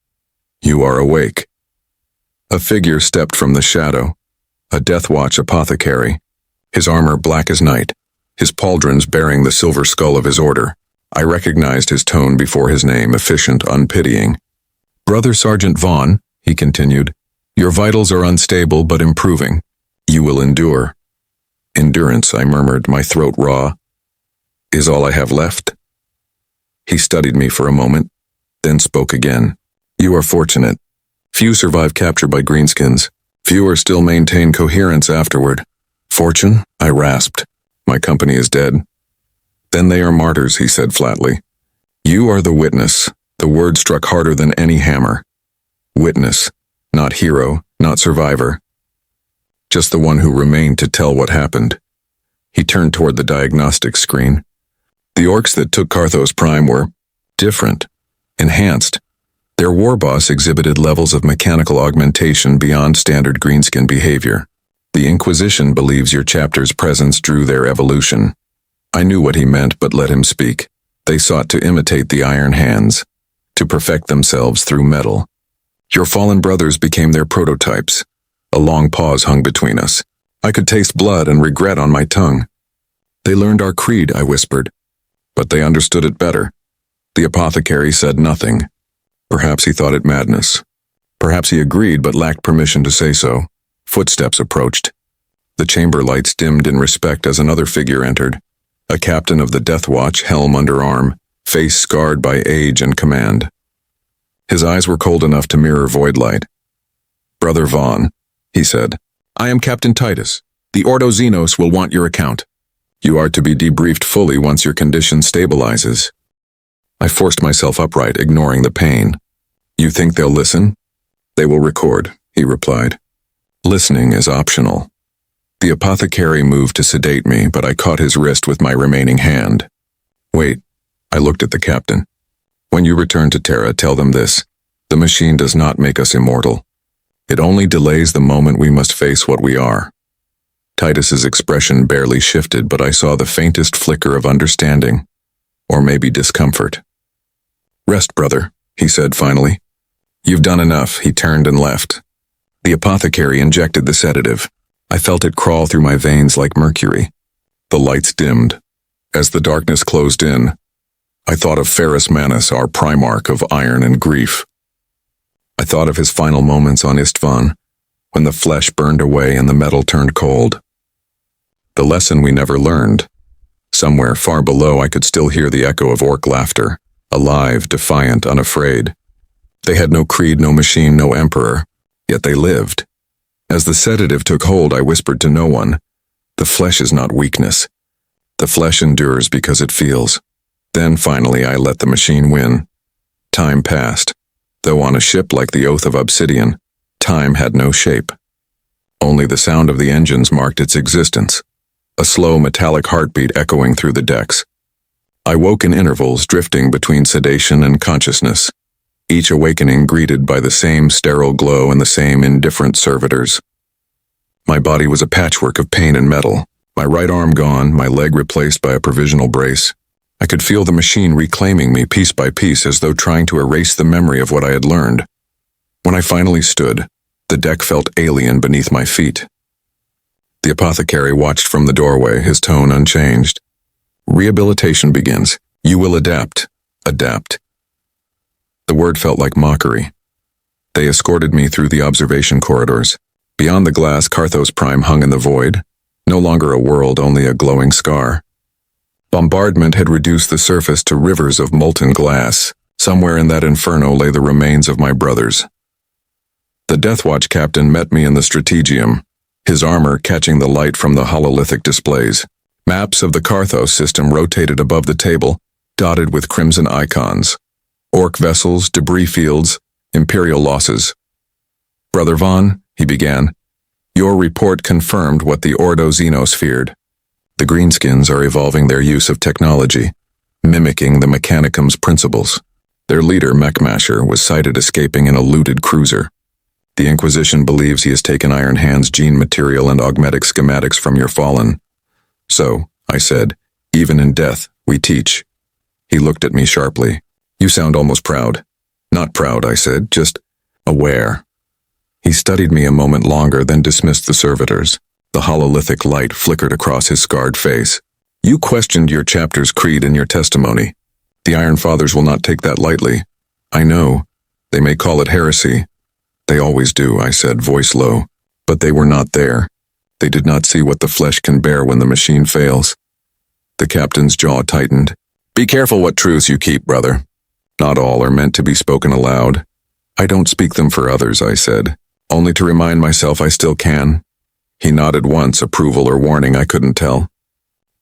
"You are awake." A figure stepped from the shadow, a Deathwatch apothecary, his armor black as night, his pauldrons bearing the silver skull of his order. I recognized his tone before his name, efficient, unpitying. "Brother Sergeant Vaughn," he continued, "your vitals are unstable but improving. You will endure." "Endurance," I murmured, my throat raw. "Is all I have left?" He studied me for a moment, then spoke again. "You are fortunate. Few survive capture by greenskins. Fewer still maintain coherence afterward." "Fortune?" I rasped. "My company is dead." "Then they are martyrs," he said flatly. "You are the witness." The word struck harder than any hammer. Witness, not hero, not survivor. Just the one who remained to tell what happened. He turned toward the diagnostic screen. The Orks that took Carthos Prime were different, enhanced. Their war boss exhibited levels of mechanical augmentation beyond standard greenskin behavior. The Inquisition believes your chapter's presence drew their evolution. I knew what he meant, but let him speak. They sought to imitate the Iron Hands, to perfect themselves through metal. Your fallen brothers became their prototypes. A long pause hung between us. I could taste blood and regret on my tongue. "They learned our creed," I whispered. "But they understood it better." The apothecary said nothing. Perhaps he thought it madness. Perhaps he agreed but lacked permission to say so. Footsteps approached. The chamber lights dimmed in respect as another figure entered. A captain of the Deathwatch, helm under arm, face scarred by age and command. His eyes were cold enough to mirror void light. "Brother Vaughn," he said, "I am Captain Titus. The Ordo Xenos will want your account. You are to be debriefed fully once your condition stabilizes." I forced myself upright, ignoring the pain. "You think they'll listen?" "They will record," he replied. "Listening is optional." The apothecary moved to sedate me, but I caught his wrist with my remaining hand. "Wait," I looked at the captain. "When you return to Terra, tell them this. The machine does not make us immortal. It only delays the moment we must face what we are." Titus's expression barely shifted, but I saw the faintest flicker of understanding, or maybe discomfort. "Rest, brother," he said finally. "You've done enough." He turned and left. The apothecary injected the sedative. I felt it crawl through my veins like mercury. The lights dimmed. As the darkness closed in, I thought of Ferrus Manus, our primarch of iron and grief. I thought of his final moments on Istvan, when the flesh burned away and the metal turned cold. The lesson we never learned. Somewhere far below I could still hear the echo of orc laughter, alive, defiant, unafraid. They had no creed, no machine, no emperor, yet they lived. As the sedative took hold, I whispered to no one, "The flesh is not weakness. The flesh endures because it feels." Then finally I let the machine win. Time passed. Though on a ship like the Oath of Obsidian, time had no shape. Only the sound of the engines marked its existence, a slow metallic heartbeat echoing through the decks. I woke in intervals, drifting between sedation and consciousness, each awakening greeted by the same sterile glow and the same indifferent servitors. My body was a patchwork of pain and metal, my right arm gone, my leg replaced by a provisional brace. I could feel the machine reclaiming me piece by piece as though trying to erase the memory of what I had learned. When I finally stood, the deck felt alien beneath my feet. The apothecary watched from the doorway, his tone unchanged. "Rehabilitation begins. You will adapt. Adapt." The word felt like mockery. They escorted me through the observation corridors. Beyond the glass, Carthos Prime hung in the void, no longer a world, only a glowing scar. Bombardment had reduced the surface to rivers of molten glass. Somewhere in that inferno lay the remains of my brothers. The Deathwatch captain met me in the Strategium, his armor catching the light from the hololithic displays. Maps of the Carthos system rotated above the table, dotted with crimson icons. Orc vessels, debris fields, Imperial losses. "Brother Vaughn," he began, "your report confirmed what the Ordo Xenos feared. The Greenskins are evolving their use of technology, mimicking the Mechanicum's principles. Their leader, Mechmasher, was sighted escaping in a looted cruiser. The Inquisition believes he has taken Iron Hand's gene material and augmetic schematics from your fallen. So, I said, even in death, we teach." He looked at me sharply. "You sound almost proud." "Not proud," I said, "just aware." He studied me a moment longer, then dismissed the servitors. The hololithic light flickered across his scarred face. "You questioned your chapter's creed in your testimony. The Iron Fathers will not take that lightly. I know. They may call it heresy." "They always do," I said, voice low. "But they were not there. They did not see what the flesh can bear when the machine fails." The captain's jaw tightened. "Be careful what truths you keep, brother. Not all are meant to be spoken aloud." "I don't speak them for others," I said, "only to remind myself I still can." He nodded once, approval or warning, I couldn't tell.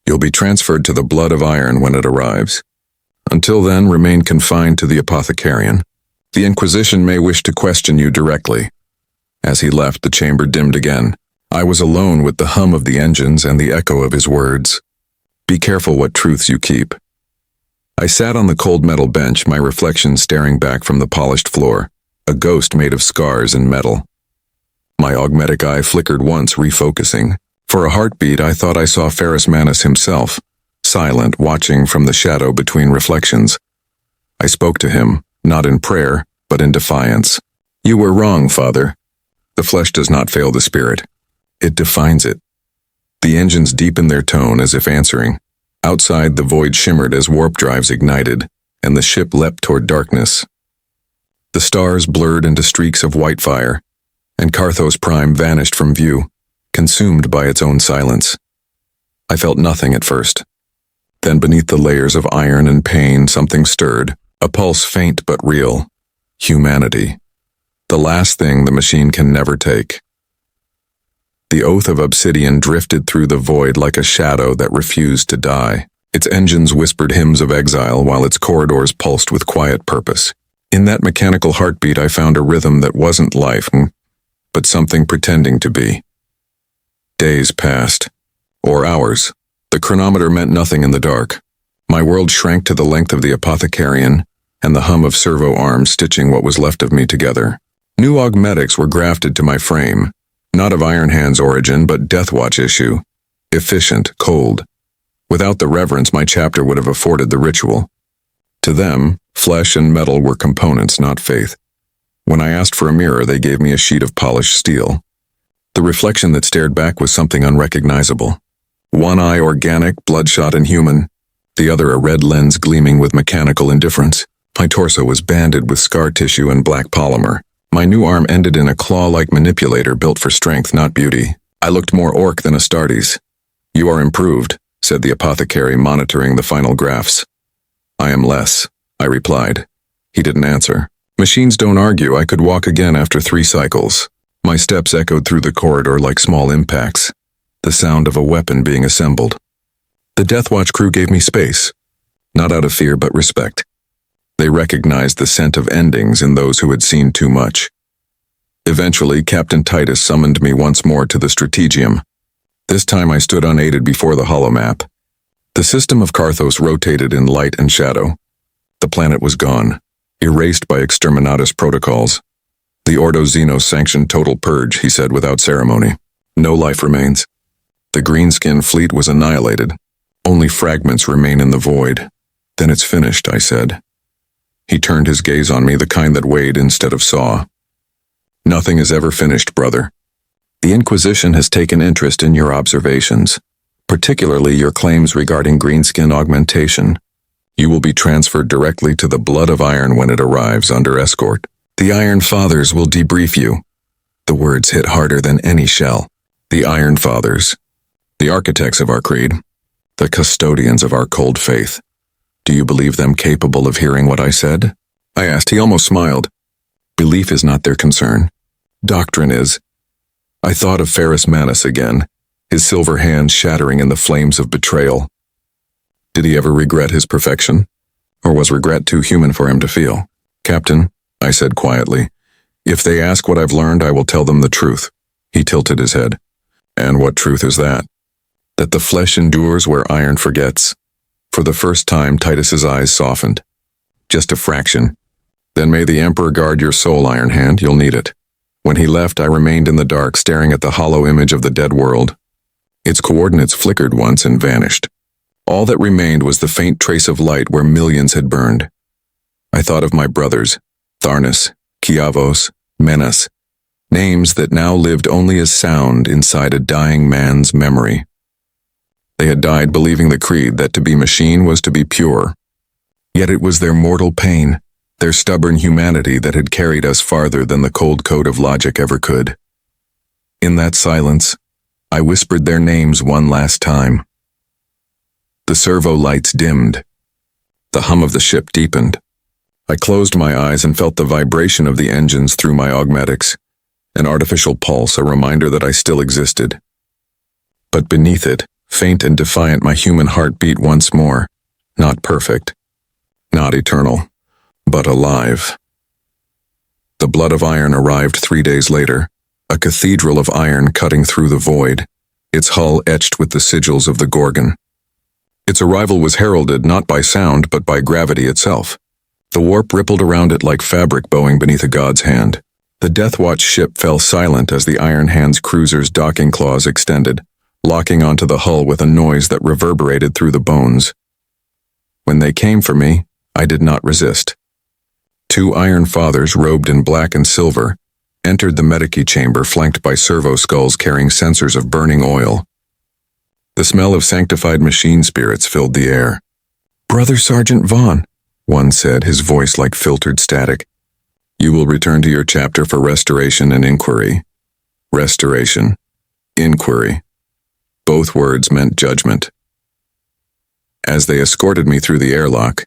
"You'll be transferred to the blood of iron when it arrives. Until then, remain confined to the apothecarian. The Inquisition may wish to question you directly." As he left, the chamber dimmed again. I was alone with the hum of the engines and the echo of his words. "Be careful what truths you keep." I sat on the cold metal bench, my reflection staring back from the polished floor, a ghost made of scars and metal. My augmetic eye flickered once, refocusing. For a heartbeat, I thought I saw Ferrus Manus himself, silent, watching from the shadow between reflections. I spoke to him, not in prayer, but in defiance. "You were wrong, Father. The flesh does not fail the spirit. It defines it." The engines deepened their tone as if answering. Outside, the void shimmered as warp drives ignited, and the ship leapt toward darkness. The stars blurred into streaks of white fire, and Carthos Prime vanished from view, consumed by its own silence. I felt nothing at first. Then beneath the layers of iron and pain, something stirred, a pulse faint but real. Humanity. The last thing the machine can never take. The Oath of Obsidian drifted through the void like a shadow that refused to die. Its engines whispered hymns of exile while its corridors pulsed with quiet purpose. In that mechanical heartbeat I found a rhythm that wasn't life, but something pretending to be. Days passed. Or hours. The chronometer meant nothing in the dark. My world shrank to the length of the apothecarian, and the hum of servo arms stitching what was left of me together. New augmetics were grafted to my frame, Not of Iron Hand's origin, but Deathwatch issue. Efficient, cold. Without the reverence my chapter would have afforded the ritual. To them, flesh and metal were components, not faith. When I asked for a mirror, they gave me a sheet of polished steel. The reflection that stared back was something unrecognizable. One eye organic, bloodshot and human, the other a red lens gleaming with mechanical indifference. My torso was banded with scar tissue and black polymer. My new arm ended in a claw-like manipulator built for strength, not beauty. I looked more orc than Astartes. "You are improved," said the apothecary, monitoring the final graphs. "I am less," I replied. He didn't answer. Machines don't argue. I could walk again after 3 cycles. My steps echoed through the corridor like small impacts, the sound of a weapon being assembled. The Deathwatch crew gave me space, not out of fear but respect. They recognized the scent of endings in those who had seen too much. Eventually, Captain Titus summoned me once more to the Strategium. This time I stood unaided before the holomap. The system of Carthos rotated in light and shadow. The planet was gone, erased by exterminatus protocols. "The Ordo Xenos sanctioned total purge," he said without ceremony. "No life remains." The greenskin fleet was annihilated. Only fragments remain in the void. "Then it's finished," I said. He turned his gaze on me, the kind that weighed instead of saw. "Nothing is ever finished, brother. The Inquisition has taken interest in your observations, particularly your claims regarding greenskin augmentation. You will be transferred directly to the Blood of Iron when it arrives under escort. The Iron Fathers will debrief you." The words hit harder than any shell. The Iron Fathers. The architects of our creed. The custodians of our cold faith. "Do you believe them capable of hearing what I said?" I asked. He almost smiled. "Belief is not their concern. Doctrine is." I thought of Ferrus Manus again, his silver hands shattering in the flames of betrayal. Did he ever regret his perfection? Or was regret too human for him to feel? "Captain," I said quietly, "if they ask what I've learned, I will tell them the truth." He tilted his head. "And what truth is that?" "That the flesh endures where iron forgets." For the first time, Titus's eyes softened. "Just a fraction. Then may the Emperor guard your soul, Iron Hand. You'll need it." When he left, I remained in the dark, staring at the hollow image of the dead world. Its coordinates flickered once and vanished. All that remained was the faint trace of light where millions had burned. I thought of my brothers, Tharnas, Kiavos, Menas, names that now lived only as sound inside a dying man's memory. They had died believing the creed that to be machine was to be pure. Yet it was their mortal pain, their stubborn humanity that had carried us farther than the cold code of logic ever could. In that silence, I whispered their names one last time. The servo lights dimmed. The hum of the ship deepened. I closed my eyes and felt the vibration of the engines through my augmetics, an artificial pulse, a reminder that I still existed. But beneath it, faint and defiant, my human heart beat once more. Not perfect, not eternal, but alive. The Blood of Iron arrived 3 days later, a cathedral of iron cutting through the void, its hull etched with the sigils of the Gorgon. Its arrival was heralded not by sound but by gravity itself. The warp rippled around it like fabric bowing beneath a god's hand. The Deathwatch ship fell silent as the Iron Hand's cruiser's docking claws extended, locking onto the hull with a noise that reverberated through the bones. When they came for me, I did not resist. 2 Iron Fathers robed in black and silver entered the medici chamber flanked by servo skulls carrying sensors of burning oil. The smell of sanctified machine spirits filled the air. "Brother Sergeant Vaughn," one said, his voice like filtered static. "You will return to your chapter for restoration and inquiry." Restoration. Inquiry. Both words meant judgment. As they escorted me through the airlock,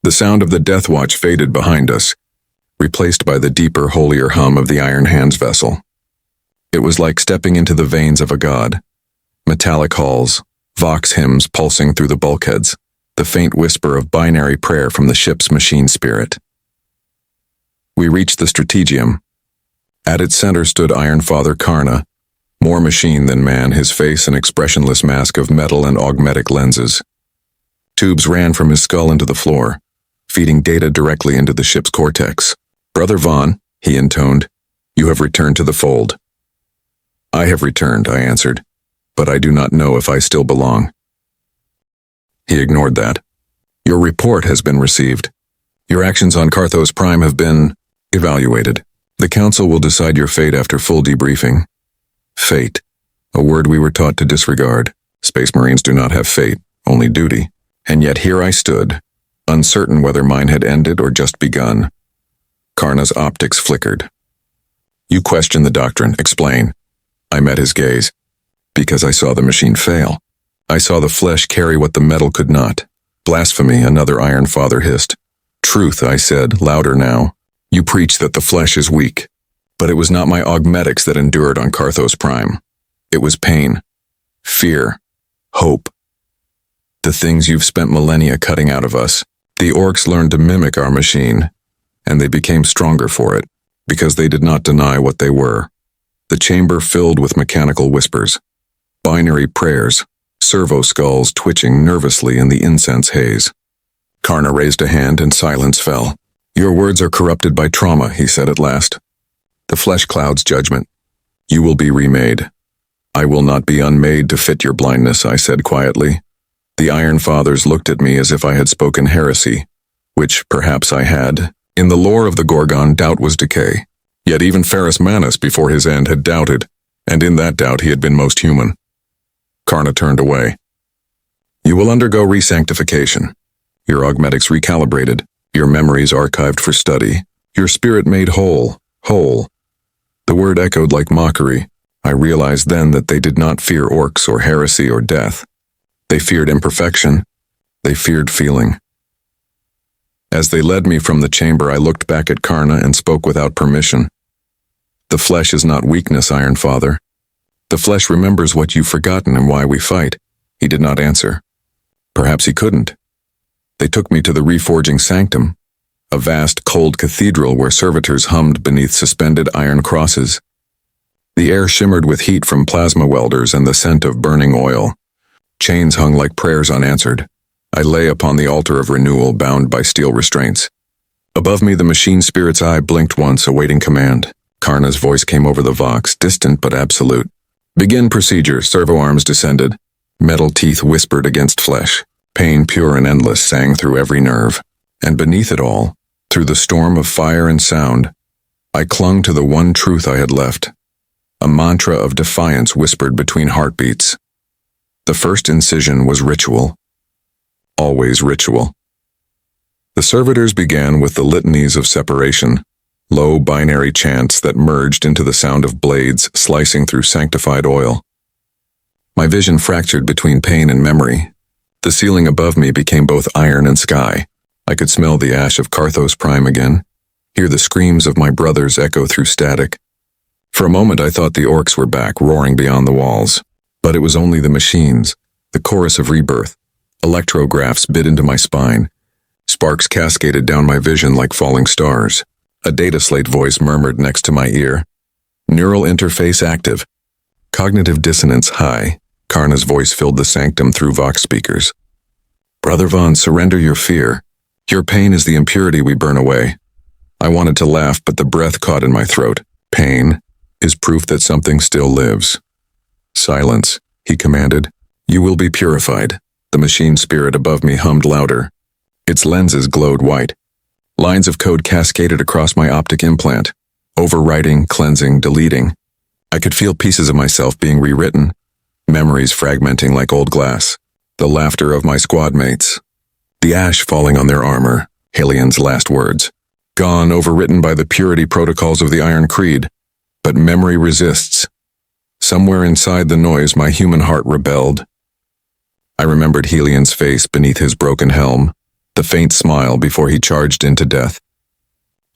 the sound of the Deathwatch faded behind us, replaced by the deeper, holier hum of the Iron Hand's vessel. It was like stepping into the veins of a god. Metallic halls, vox hymns pulsing through the bulkheads, the faint whisper of binary prayer from the ship's machine spirit. We reached the Strategium. At its center stood Iron Father Karna, more machine than man, his face an expressionless mask of metal and augmetic lenses. Tubes ran from his skull into the floor, feeding data directly into the ship's cortex. "Brother Vaughn," he intoned, "you have returned to the fold." I have returned, I answered, but I do not know if I still belong. He ignored that. Your report has been received. Your actions on Carthos Prime have been evaluated. The Council will decide your fate after full debriefing. Fate, a word we were taught to disregard. Space Marines do not have fate, only duty. And yet here I stood, uncertain whether mine had ended or just begun. Karna's optics flickered. You question the doctrine, explain. I met his gaze. Because I saw the machine fail. I saw the flesh carry what the metal could not. Blasphemy, another Iron Father hissed. Truth, I said, louder now. You preach that the flesh is weak. But it was not my augmetics that endured on Carthos Prime. It was pain, fear, hope. The things you've spent millennia cutting out of us. The Orks learned to mimic our machine, and they became stronger for it, because they did not deny what they were. The chamber filled with mechanical whispers, binary prayers, servo skulls twitching nervously in the incense haze. Karna raised a hand and silence fell. Your words are corrupted by trauma, he said at last. The flesh clouds judgment. You will be remade. I will not be unmade to fit your blindness, I said quietly. The Iron Fathers looked at me as if I had spoken heresy, which perhaps I had. In the lore of the Gorgon, doubt was decay. Yet even Ferrus Manus before his end had doubted, and in that doubt he had been most human. Karna turned away. You will undergo resanctification. Your augmetics recalibrated, your memories archived for study, your spirit made whole. The word echoed like mockery. I realized then that they did not fear orcs or heresy or death. They feared imperfection. They feared feeling. As they led me from the chamber, I looked back at Karna and spoke without permission. The flesh is not weakness, Iron Father. The flesh remembers what you've forgotten and why we fight. He did not answer. Perhaps he couldn't. They took me to the reforging sanctum, a vast, cold cathedral where servitors hummed beneath suspended iron crosses. The air shimmered with heat from plasma welders and the scent of burning oil. Chains hung like prayers unanswered. I lay upon the altar of renewal, bound by steel restraints. Above me, the machine spirit's eye blinked once, awaiting command. Karna's voice came over the vox, distant but absolute. Begin procedure, servo arms descended. Metal teeth whispered against flesh. Pain pure and endless sang through every nerve. And beneath it all, through the storm of fire and sound, I clung to the one truth I had left. A mantra of defiance whispered between heartbeats. The first incision was ritual. Always ritual. The servitors began with the litanies of separation, low binary chants that merged into the sound of blades slicing through sanctified oil. My vision fractured between pain and memory. The ceiling above me became both iron and sky. I could smell the ash of Carthos Prime again, hear the screams of my brothers echo through static. For a moment I thought the orcs were back, roaring beyond the walls. But it was only the machines, the chorus of rebirth. Electrographs bit into my spine. Sparks cascaded down my vision like falling stars. A data slate voice murmured next to my ear. Neural interface active. Cognitive dissonance high. Karna's voice filled the sanctum through vox speakers. Brother Von, surrender your fear. Your pain is the impurity we burn away. I wanted to laugh, but the breath caught in my throat. Pain is proof that something still lives. Silence, he commanded. You will be purified. The machine spirit above me hummed louder. Its lenses glowed white. Lines of code cascaded across my optic implant, overwriting, cleansing, deleting. I could feel pieces of myself being rewritten, memories fragmenting like old glass, the laughter of my squad mates, the ash falling on their armor, Halien's last words. Gone, overwritten by the purity protocols of the Iron Creed. But memory resists. Somewhere inside the noise, my human heart rebelled. I remembered Helian's face beneath his broken helm, the faint smile before he charged into death.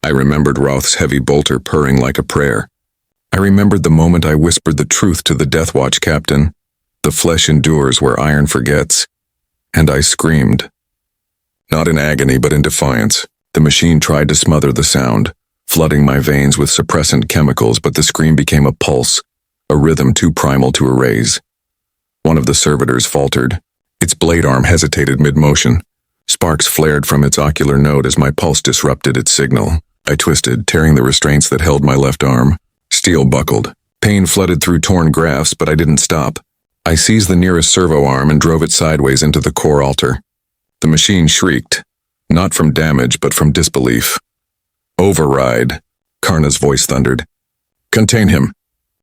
I remembered Roth's heavy bolter purring like a prayer. I remembered the moment I whispered the truth to the Death Watch captain. The flesh endures where iron forgets. And I screamed. Not in agony, but in defiance. The machine tried to smother the sound, flooding my veins with suppressant chemicals, but the scream became a pulse, a rhythm too primal to erase. One of the servitors faltered. Its blade arm hesitated mid-motion. Sparks flared from its ocular node as my pulse disrupted its signal. I twisted, tearing the restraints that held my left arm. Steel buckled. Pain flooded through torn grafts, but I didn't stop. I seized the nearest servo arm and drove it sideways into the core altar. The machine shrieked, not from damage, but from disbelief. "Override," Karna's voice thundered. "Contain him."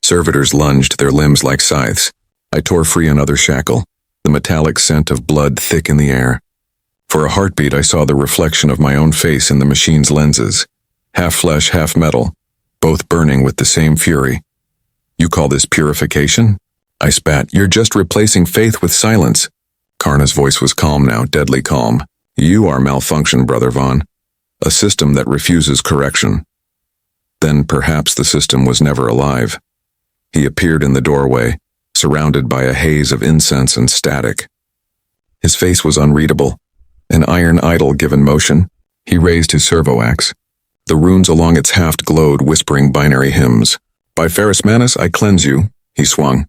Servitors lunged, their limbs like scythes. I tore free another shackle, the metallic scent of blood thick in the air. For a heartbeat, I saw the reflection of my own face in the machine's lenses, half flesh, half metal, both burning with the same fury. "You call this purification?" I spat. "You're just replacing faith with silence." Karna's voice was calm now, deadly calm. "You are malfunction, Brother Vaughn. A system that refuses correction." Then perhaps the system was never alive. He appeared in the doorway, surrounded by a haze of incense and static. His face was unreadable, an iron idol given motion. He raised his servo axe. The runes along its haft glowed, whispering binary hymns. "By Ferrus Manus, I cleanse you," he swung.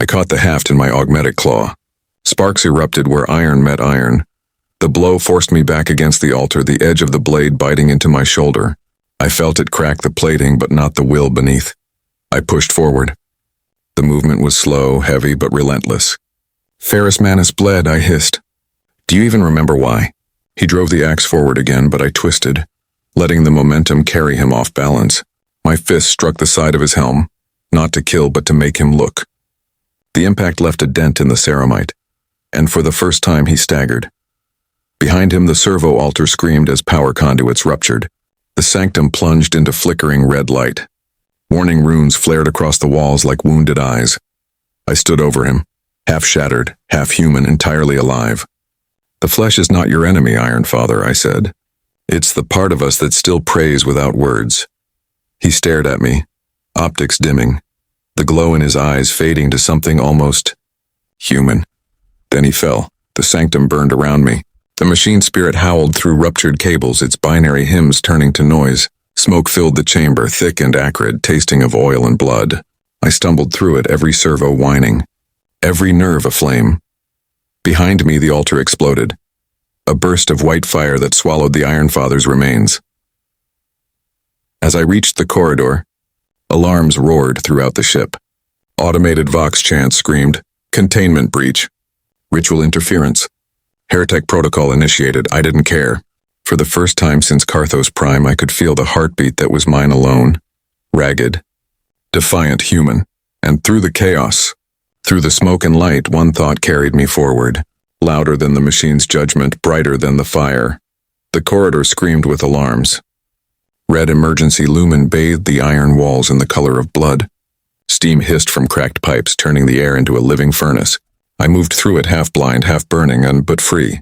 I caught the haft in my augmetic claw. Sparks erupted where iron met iron. The blow forced me back against the altar, the edge of the blade biting into my shoulder. I felt it crack the plating, but not the will beneath. I pushed forward. The movement was slow, heavy, but relentless. "Ferrus Manus bled," I hissed. "Do you even remember why?" He drove the axe forward again, but I twisted, letting the momentum carry him off balance. My fist struck the side of his helm, not to kill, but to make him look. The impact left a dent in the ceramite, and for the first time he staggered. Behind him, the servo altar screamed as power conduits ruptured. The sanctum plunged into flickering red light. Warning runes flared across the walls like wounded eyes. I stood over him, half shattered, half human, entirely alive. "The flesh is not your enemy, Iron Father," I said. "It's the part of us that still prays without words." He stared at me, optics dimming, the glow in his eyes fading to something almost human. Then he fell. The sanctum burned around me. The machine spirit howled through ruptured cables, its binary hymns turning to noise. Smoke filled the chamber, thick and acrid, tasting of oil and blood. I stumbled through it, every servo whining, every nerve aflame. Behind me, the altar exploded, a burst of white fire that swallowed the Iron Father's remains. As I reached the corridor, alarms roared throughout the ship. Automated Vox chants screamed, "Containment breach. Ritual interference. Heretic protocol initiated." I didn't care. For the first time since Carthos Prime, I could feel the heartbeat that was mine alone. Ragged, defiant, human. And through the chaos, through the smoke and light, one thought carried me forward. Louder than the machine's judgment, brighter than the fire. The corridor screamed with alarms. Red emergency lumen bathed the iron walls in the color of blood. Steam hissed from cracked pipes, turning the air into a living furnace. I moved through it, half blind, half burning, but free.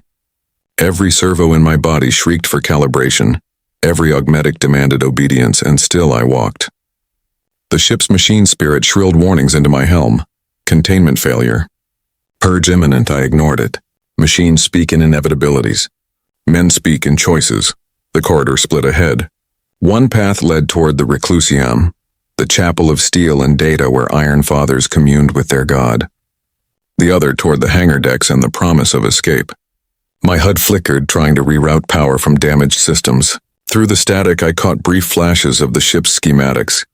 Every servo in my body shrieked for calibration. Every augmetic demanded obedience, and still I walked. The ship's machine spirit shrilled warnings into my helm. Containment failure. Purge imminent. I ignored it. Machines speak in inevitabilities. Men speak in choices. The corridor split ahead. One path led toward the Reclusium, the chapel of steel and data where Iron Fathers communed with their god. The other toward the hangar decks and the promise of escape. My HUD flickered, trying to reroute power from damaged systems. Through the static, I caught brief flashes of the ship's schematics,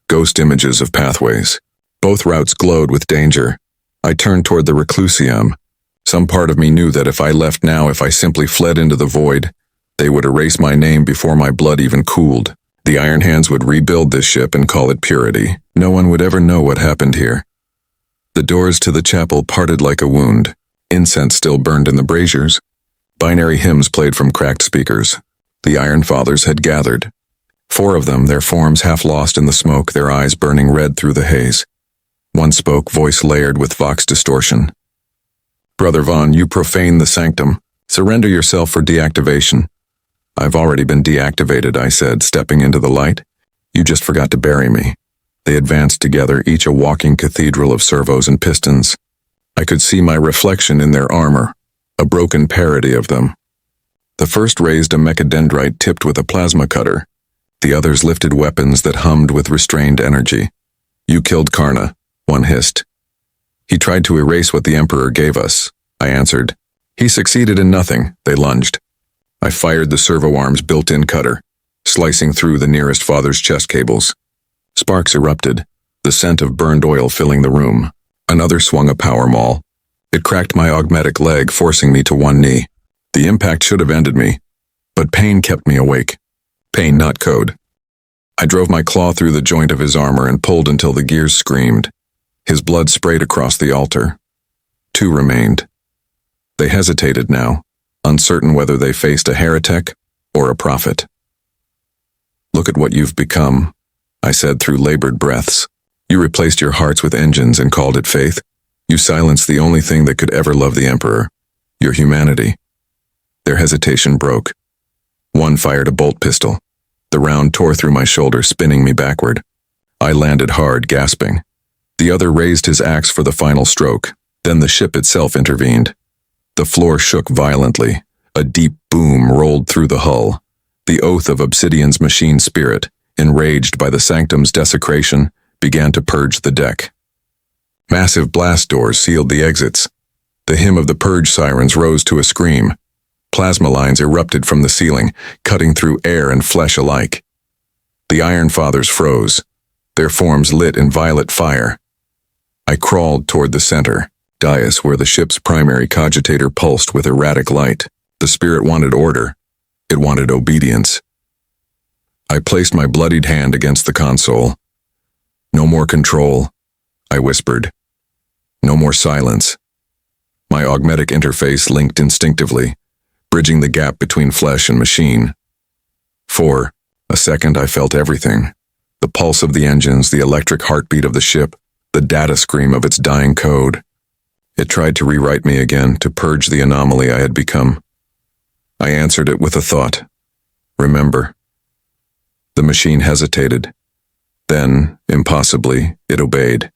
ghost images of pathways. Both routes glowed with danger. I turned toward the Reclusium. Some part of me knew that if I left now, if I simply fled into the void, they would erase my name before my blood even cooled. The Iron Hands would rebuild this ship and call it purity. No one would ever know what happened here. The doors to the chapel parted like a wound. Incense still burned in the braziers. Binary hymns played from cracked speakers. The Iron Fathers had gathered. 4 of them, their forms half lost in the smoke, their eyes burning red through the haze. One spoke, voice layered with vox distortion. "Brother Vaughn, you profane the sanctum. Surrender yourself for deactivation." "I've already been deactivated," I said, stepping into the light. "You just forgot to bury me." They advanced together, each a walking cathedral of servos and pistons. I could see my reflection in their armor, a broken parody of them. The first raised a mechadendrite tipped with a plasma cutter. The others lifted weapons that hummed with restrained energy. "You killed Karna," one hissed. "He tried to erase what the Emperor gave us," I answered. "He succeeded in nothing," they lunged. I fired the servo arm's built-in cutter, slicing through the nearest father's chest cables. Sparks erupted. the scent of burned oil filling the room. Another swung a power maul. It cracked my augmetic leg, forcing me to one knee. The impact should have ended me, but pain kept me awake. Pain, not code. I drove my claw through the joint of his armor and pulled until the gears screamed. His blood sprayed across the altar. 2 remained. They hesitated now, uncertain whether they faced a heretic or a prophet. "Look at what you've become," I said through labored breaths. "You replaced your hearts with engines and called it faith. You silenced the only thing that could ever love the Emperor, your humanity." Their hesitation broke. One fired a bolt pistol. The round tore through my shoulder, spinning me backward. I landed hard, gasping. The other raised his axe for the final stroke. Then the ship itself intervened. The floor shook violently. A deep boom rolled through the hull. The oath of Obsidian's machine spirit, enraged by the Sanctum's desecration, began to purge the deck. Massive blast doors sealed the exits. The hymn of the purge sirens rose to a scream. Plasma lines erupted from the ceiling, cutting through air and flesh alike. The Iron Fathers froze, their forms lit in violet fire. I crawled toward the center, dais where the ship's primary cogitator pulsed with erratic light. The spirit wanted order. It wanted obedience. I placed my bloodied hand against the console. "No more control," I whispered. "No more silence." My augmetic interface linked instinctively, bridging the gap between flesh and machine. For a second I felt everything. The pulse of the engines, the electric heartbeat of the ship, the data scream of its dying code. It tried to rewrite me again, to purge the anomaly I had become. I answered it with a thought. "Remember." The machine hesitated. Then, impossibly, it obeyed.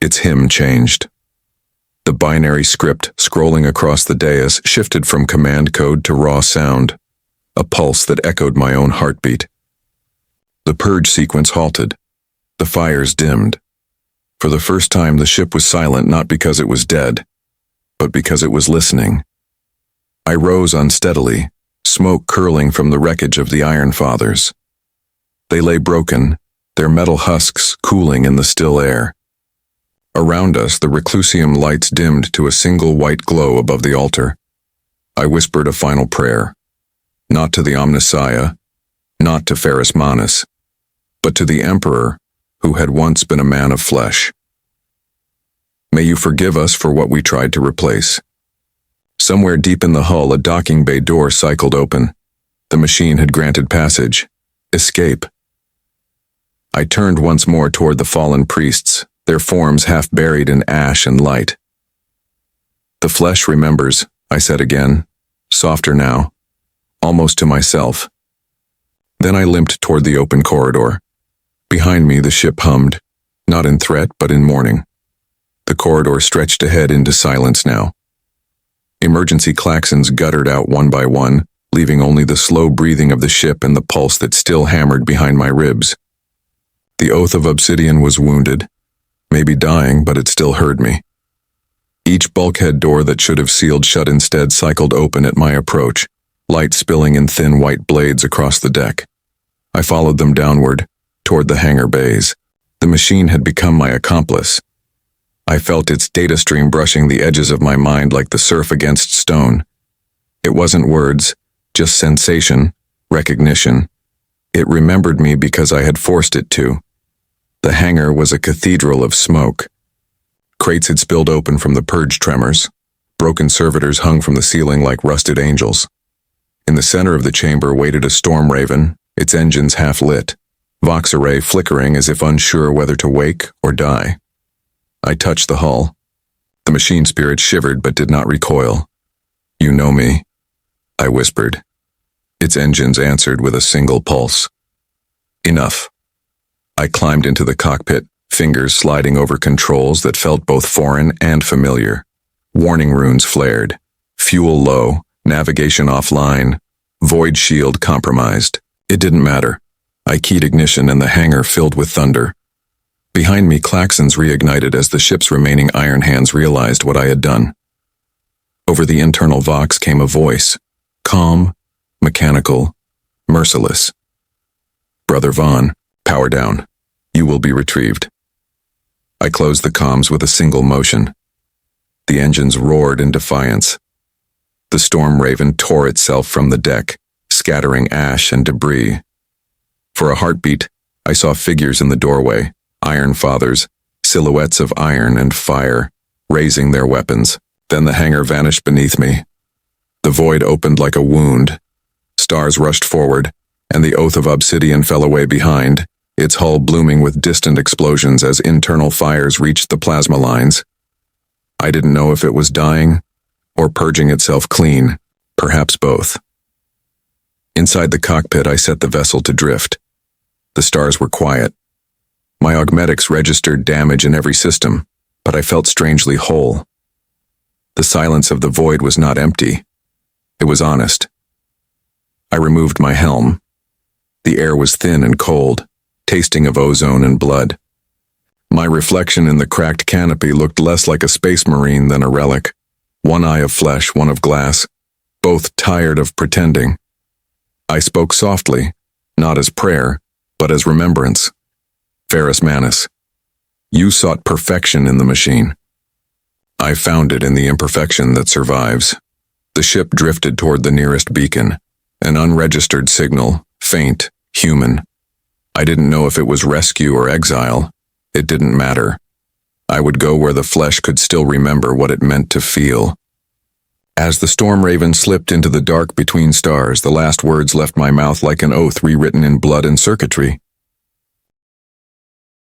Its hymn changed. The binary script scrolling across the dais shifted from command code to raw sound, a pulse that echoed my own heartbeat. The purge sequence halted. The fires dimmed. For the first time, the ship was silent, not because it was dead, but because it was listening. I rose unsteadily, smoke curling from the wreckage of the Iron Fathers. They lay broken, their metal husks cooling in the still air. Around us, the reclusium lights dimmed to a single white glow above the altar. I whispered a final prayer, not to the Omnissiah, not to Ferrus Manus, but to the Emperor who had once been a man of flesh. May you forgive us for what we tried to replace. Somewhere deep in the hull, a docking bay door cycled open. The machine had granted passage. Escape. I turned once more toward the fallen priests, their forms half buried in ash and light. "The flesh remembers," I said again, softer now, almost to myself. Then I limped toward the open corridor. Behind me, the ship hummed, not in threat but in mourning. The corridor stretched ahead into silence now. Emergency klaxons guttered out one by one, leaving only the slow breathing of the ship and the pulse that still hammered behind my ribs. The oath of Obsidian was wounded, maybe dying, but it still heard me. Each bulkhead door that should have sealed shut instead cycled open at my approach, light spilling in thin white blades across the deck. I followed them downward, toward the hangar bays. The machine had become my accomplice. I felt its data stream brushing the edges of my mind like the surf against stone. It wasn't words, just sensation, recognition. It remembered me because I had forced it to. The hangar was a cathedral of smoke. Crates had spilled open from the purge tremors. Broken servitors hung from the ceiling like rusted angels. In the center of the chamber waited a storm raven, its engines half lit, Vox array flickering as if unsure whether to wake or die. I touched the hull. The machine spirit shivered but did not recoil. "You know me," I whispered. Its engines answered with a single pulse. Enough. I climbed into the cockpit, fingers sliding over controls that felt both foreign and familiar. Warning runes flared. Fuel low, navigation offline, void shield compromised. It didn't matter. I keyed ignition and the hangar filled with thunder. Behind me, klaxons reignited as the ship's remaining iron hands realized what I had done. Over the internal Vox came a voice, calm, mechanical, merciless. "Brother Vaughn, power down. You will be retrieved." I closed the comms with a single motion. The engines roared in defiance. The storm raven tore itself from the deck, scattering ash and debris. For a heartbeat, I saw figures in the doorway, Iron Fathers, silhouettes of iron and fire, raising their weapons. Then the hangar vanished beneath me. The void opened like a wound. Stars rushed forward, and the oath of obsidian fell away behind, its hull blooming with distant explosions as internal fires reached the plasma lines. I didn't know if it was dying or purging itself clean, perhaps both. Inside the cockpit, I set the vessel to drift. The stars were quiet. My augmetics registered damage in every system, but I felt strangely whole. The silence of the void was not empty. It was honest. I removed my helm. The air was thin and cold, tasting of ozone and blood. My reflection in the cracked canopy looked less like a space marine than a relic. One eye of flesh, one of glass, both tired of pretending. I spoke softly, not as prayer, but as remembrance. Ferrus Manus, you sought perfection in the machine. I found it in the imperfection that survives. The ship drifted toward the nearest beacon, an unregistered signal, faint, human. I didn't know if it was rescue or exile. It didn't matter. I would go where the flesh could still remember what it meant to feel. As the storm raven slipped into the dark between stars, the last words left my mouth like an oath rewritten in blood and circuitry.